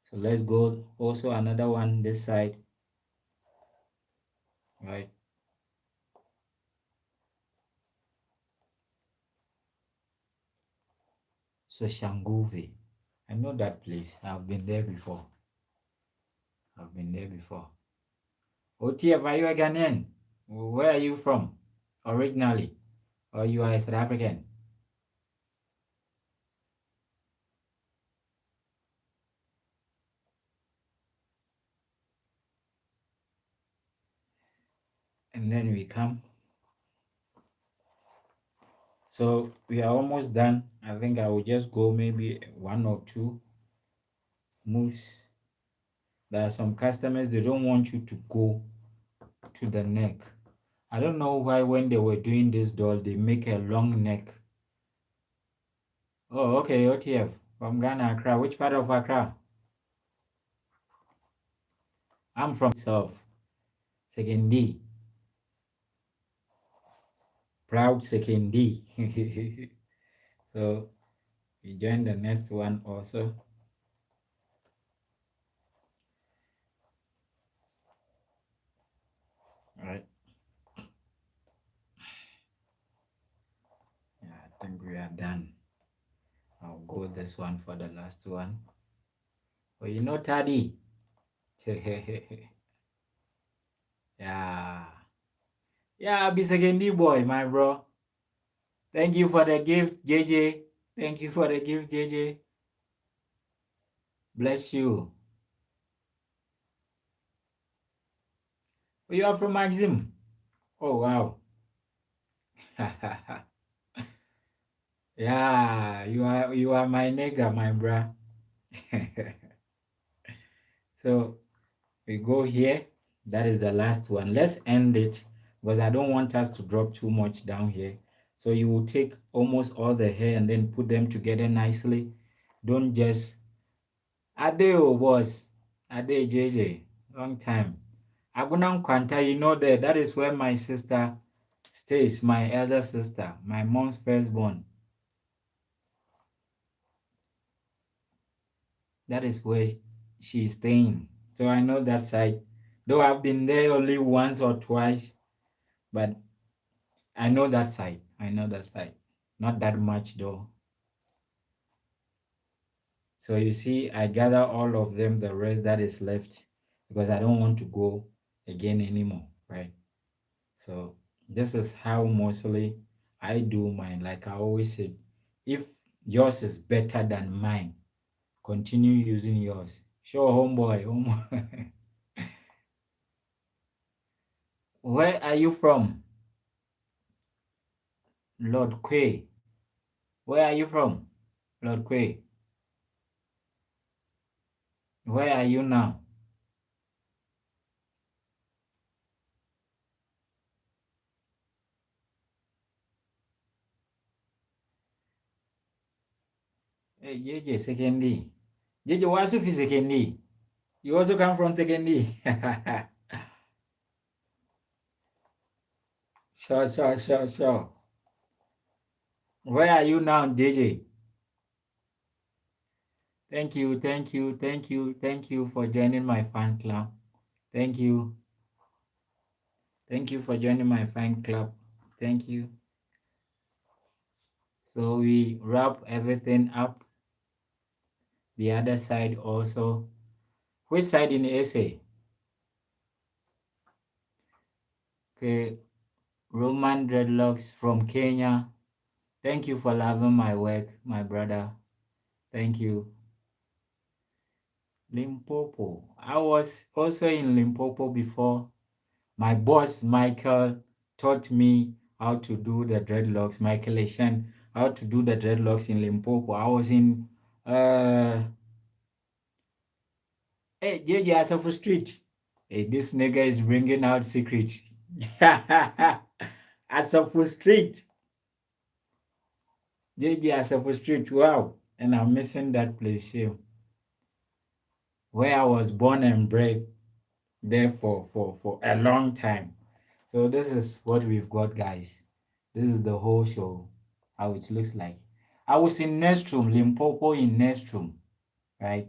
So let's go also another one this side. Right. So Shanguve. I know that place. I've been there before. I've been there before. OTF, are you a Ghanaian? Where are you from originally? Or you are a South African? And then we come. So we are almost done. I think I will just go maybe 1 or 2 moves. There are some customers, they don't want you to go to the neck. I don't know why when they were doing this doll, they make a long neck. Oh, okay, OTF from Ghana, Accra. Which part of Accra? I'm from South. Second D. Proud second D. So we join the next one also. All right. Yeah, I think we are done. I'll go this one for the last one. Oh, you know Taddy? Yeah. Yeah, I'll be second D boy, my bro. Thank you for the gift, JJ. Thank you for the gift, JJ. Bless you. Oh, you are from Maxim. Oh, wow. Yeah, you are my nigga, my bro. So we go here. That is the last one. Let's end it because I don't want us to drop too much down here. So you will take almost all the hair and then put them together nicely. Don't just Adeo boss. Ade JJ. Long time. Agunam Kwanta, you know that is where my sister stays, my elder sister, my mom's firstborn. That is where she's staying. So I know that side. Though I've been there only once or twice, but I know that side. I know that side. Not that much though. So you see, I gather all of them, the rest that is left, because I don't want to go again anymore, right? So this is how mostly I do mine. Like I always said, if yours is better than mine, continue using yours. Sure, homeboy, homeboy. Where are you from? Lord Quay. Where are you from? Lord Quay. Where are you now? Hey, JJ, second D. JJ, what's your second D? You also come from second D. Sure. Where are you now, JJ? Thank you for joining my fan club. Thank you. Thank you for joining my fan club. Thank you. So we wrap everything up. The other side also. Which side in SA? Okay, Roman Dreadlocks from Kenya. Thank you for loving my work, my brother. Thank you. Limpopo. I was also in Limpopo before. My boss, Michael, taught me how to do the dreadlocks. Michael Eshan, how to do the dreadlocks in Limpopo. I was in JJ Asafo Street. Hey, this nigga is bringing out secret. Asafo Street. JJ Asafo Street. Wow. And I'm missing that place, shame. Where I was born and bred there for a long time. So this is what we've got, guys. This is the whole show, how it looks like. I was in Nestrum, Limpopo in Nestrum, right?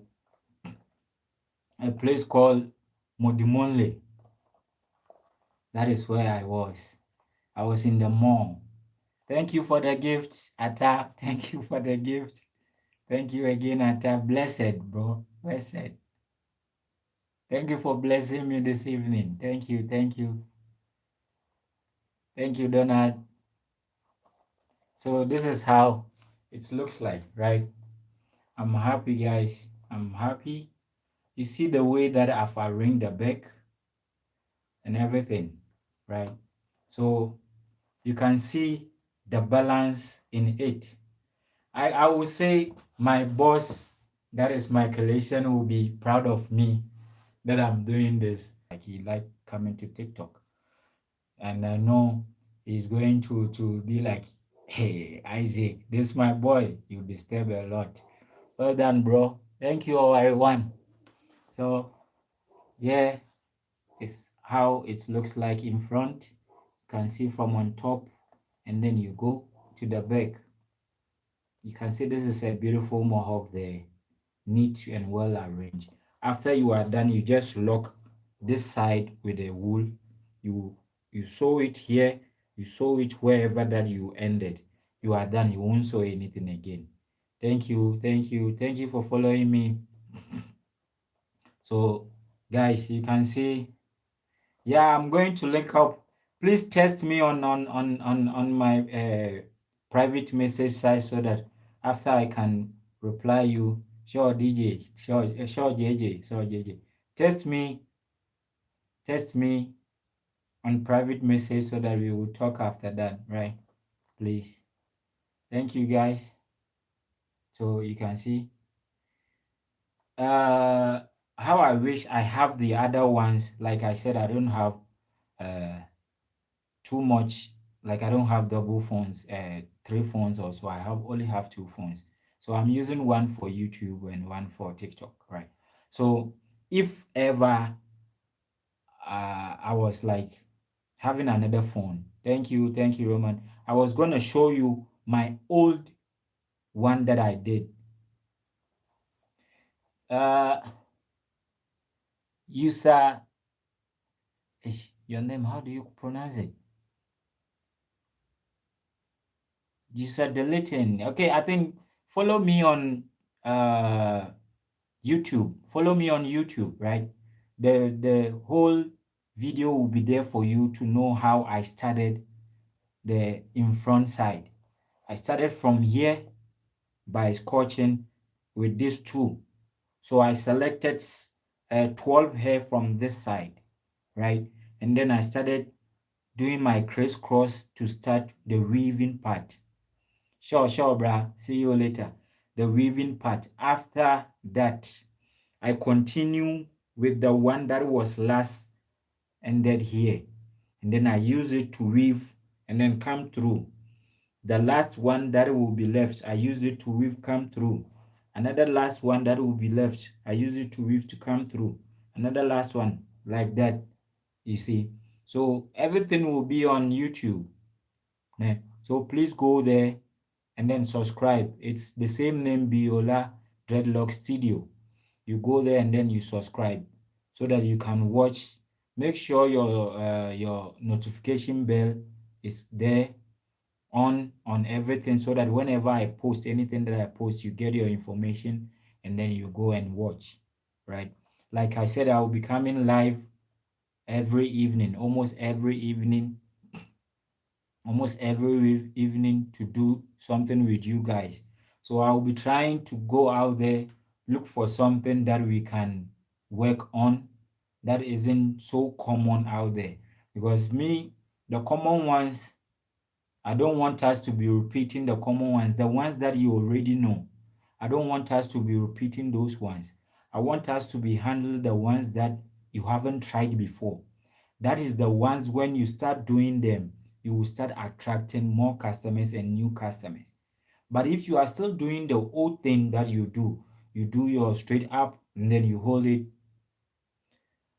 A place called Modimonle. That is where I was. I was in the mall. Thank you for the gift, Atta. Thank you for the gift. Thank you again, Atta. Blessed, bro. Blessed. Thank you for blessing me this evening. Thank you. Thank you, Donald. So this is how it looks like, right? I'm happy, guys. I'm happy. You see the way that I've arranged the back and everything, right? So you can see the balance in it. I would say my boss, that is my collection, will be proud of me that I'm doing this. Like he like coming to TikTok. And I know he's going to be like, hey, Isaac, this my boy. You disturb a lot. Well done, bro. Thank you, all everyone. So yeah, it's how it looks like in front. You can see from on top, and then you go to the back. You can see this is a beautiful mohawk there, neat and well arranged. After you are done, you just lock this side with a wool. You sew it here, you sew it wherever that you ended. You are done. You won't sew anything again. Thank you for following me. So guys, you can see, yeah, I'm going to link up. Please test me on my private message site so that after I can reply you. Sure, DJ, sure, JJ. Test me on private message so that we will talk after that, right? Please. Thank you, guys. So you can see how I wish I have the other ones. Like I said, I don't have too much. Like I don't have double phones, 3 phones or so. I only have 2 phones. So I'm using one for YouTube and one for TikTok, right? So if ever I was like having another phone, thank you, Roman. I was gonna show you my old one that I did. User, your name, how do you pronounce it? User deleting. Okay, I think follow me on YouTube. Follow me on YouTube, right? The whole video will be there for you to know how I started the in front side. I started from here by scotching with this tool. So I selected 12 hair from this side, right? And then I started doing my crisscross to start the weaving part. Sure, brah. See you later. The weaving part. After that, I continue with the one that was last ended here. And then I use it to weave and then come through. The last one that will be left, I use it to weave, come through. another last one that will be left, I use it to weave to come through, another last one like that, you see. So everything will be on YouTube. So please go there and then subscribe. It's the same name, Biola Dreadlock Studio. You go there and then you subscribe so that you can watch. Make sure your notification bell is there on everything, so that whenever I post anything that I post, you get your information and then you go and watch, right? Like I said, I will be coming live every evening, almost every evening to do something with you guys. So I'll be trying to go out there, look for something that we can work on that isn't so common out there. Because me, the common ones, I don't want us to be repeating the common ones, the ones that you already know. I don't want us to be repeating those ones. I want us to be handling the ones that you haven't tried before. That is the ones when you start doing them, you will start attracting more customers and new customers. But if you are still doing the old thing that you do your straight up and then you hold it.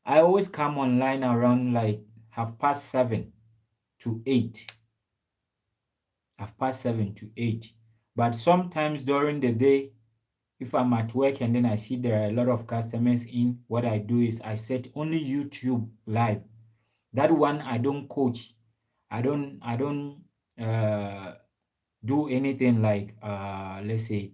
I always come online around like 7:30 to 8. 7:30 to 8. But sometimes during the day, if I'm at work and then I see there are a lot of customers in, what I do is I set only YouTube live. That one I don't coach. I don't uh do anything like let's say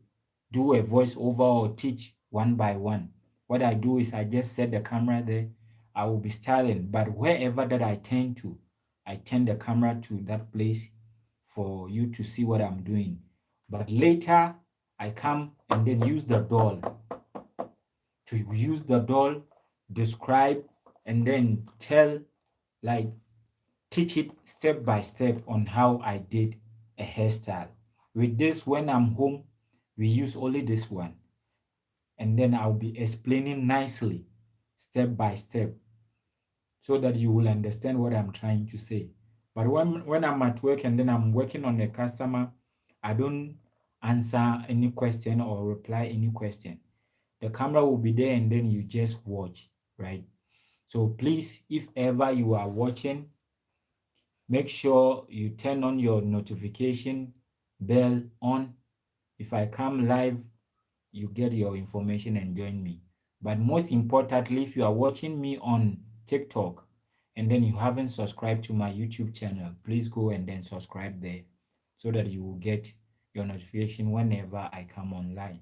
do a voiceover or teach one by one. What I do is I just set the camera there. I will be styling, but wherever that I turn to, I turn the camera to that place for you to see what I'm doing. But later I come and then use the doll, describe, and then tell, like, teach it step by step on how I did a hairstyle. With this, when I'm home, we use only this one. And then I'll be explaining nicely, step by step, so that you will understand what I'm trying to say. But when I'm at work and then I'm working on a customer, I don't answer any question or reply any question. The camera will be there and then you just watch, right? So please, if ever you are watching, make sure you turn on your notification bell on. If I come live, you get your information and join me. But most importantly, if you are watching me on TikTok and then you haven't subscribed to my YouTube channel, please go and then subscribe there so that you will get your notification whenever I come online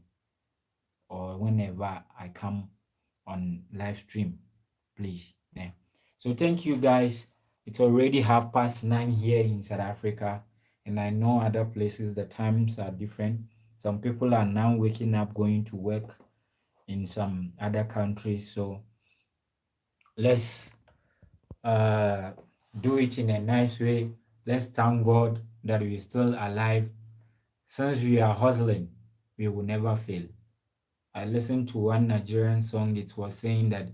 or whenever I come on live stream, please. Yeah. So thank you guys. It's already 9:30 here in South Africa, and I know other places the times are different. Some people are now waking up going to work in some other countries. So let's uh, do it in a nice way. Let's thank God that we're still alive. Since we are hustling, we will never fail. I listened to one Nigerian song. It was saying that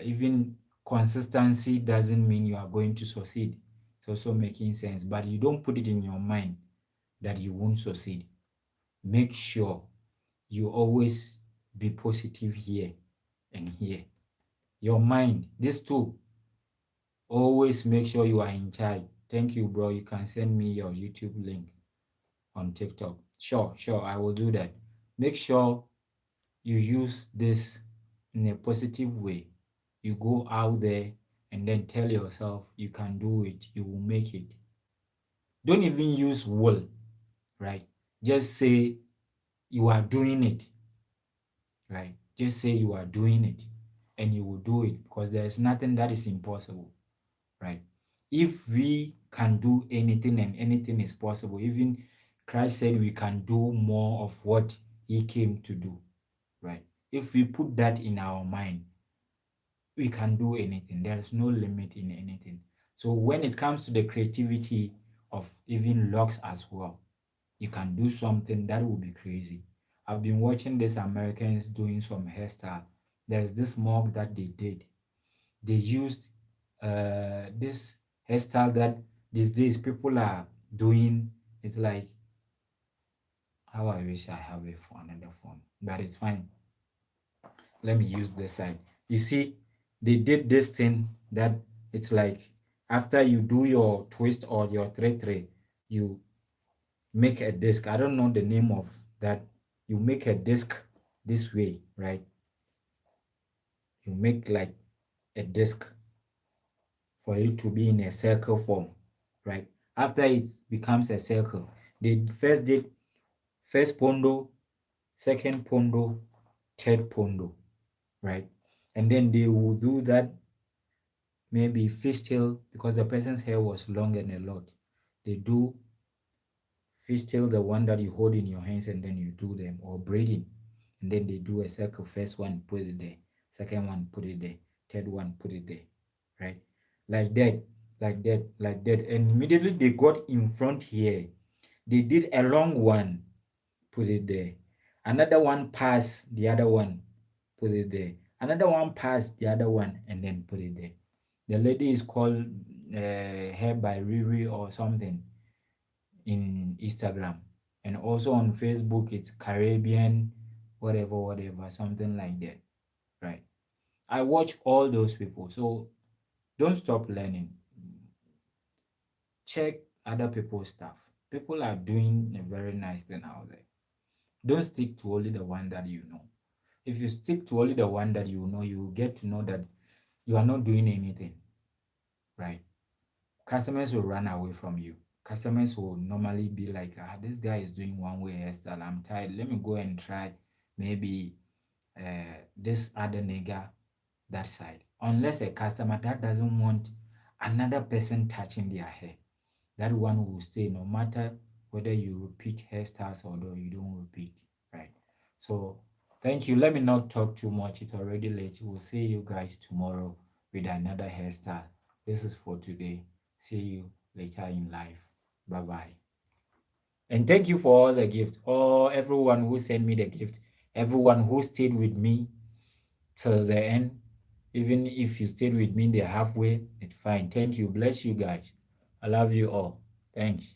even consistency doesn't mean you are going to succeed. It's also making sense, but you don't put it in your mind that you won't succeed. Make sure you always be positive here and here. Your mind, this too, always make sure you are in charge. Thank you, bro. You can send me your YouTube link on TikTok. Sure, I will do that. Make sure you use this in a positive way. You go out there and then tell yourself you can do it, you will make it. Don't even use will, right? Just say you are doing it, right? Just say you are doing it and you will do it, because there is nothing that is impossible, right? If we can do anything and anything is possible, even Christ said we can do more of what he came to do, right? If we put that in our mind, we can do anything. There's no limit in anything. So when it comes to the creativity of even Locs as well, you can do something that will be crazy. I've been watching these Americans doing some hairstyle. There's this mug that they did. They used this hairstyle that these days people are doing. It's like, How I wish I have it for another phone, but it's fine. Let me use this side. You see, they did this thing that it's like after you do your twist or your three, you make a disc. I don't know the name of that. You make a disc this way, right? You make like a disc for it to be in a circle form, right? After it becomes a circle, they first did first pondo, second pondo, third pondo, right? And then they will do that maybe fishtail because the person's hair was long and a lot. They do fishtail, the one that you hold in your hands and then you do them, or braiding. And then they do a circle. First one, put it there. Second one, put it there. Third one, put it there. Right? Like that, like that, like that. And immediately they got in front here. They did a long one, put it there. Another one past the other one, put it there. Another one past the other one, and then put it there. The lady is called Hair by Riri or something in Instagram, and also on Facebook it's Caribbean, whatever, something like that, right? I watch all those people, so don't stop learning. Check other people's stuff. People are doing a very nice thing out there. Don't stick to only the one that you know. If you stick to only the one that you know, you will get to know that you are not doing anything, right? Customers will run away from you. Customers will normally be like, this guy is doing one way hairstyle. I'm tired. Let me go and try maybe this other nigga that side. Unless a customer that doesn't want another person touching their hair, that one will stay no matter whether you repeat hairstyles or you don't repeat, right? So thank you. Let me not talk too much. It's already late. We'll see you guys tomorrow with another hairstyle. This is for today. See you later in life. Bye bye. And thank you for all the gifts, or everyone who sent me the gift, everyone who stayed with me till the end. Even if you stayed with me the halfway, it's fine. Thank you. Bless you guys. I love you all. Thanks.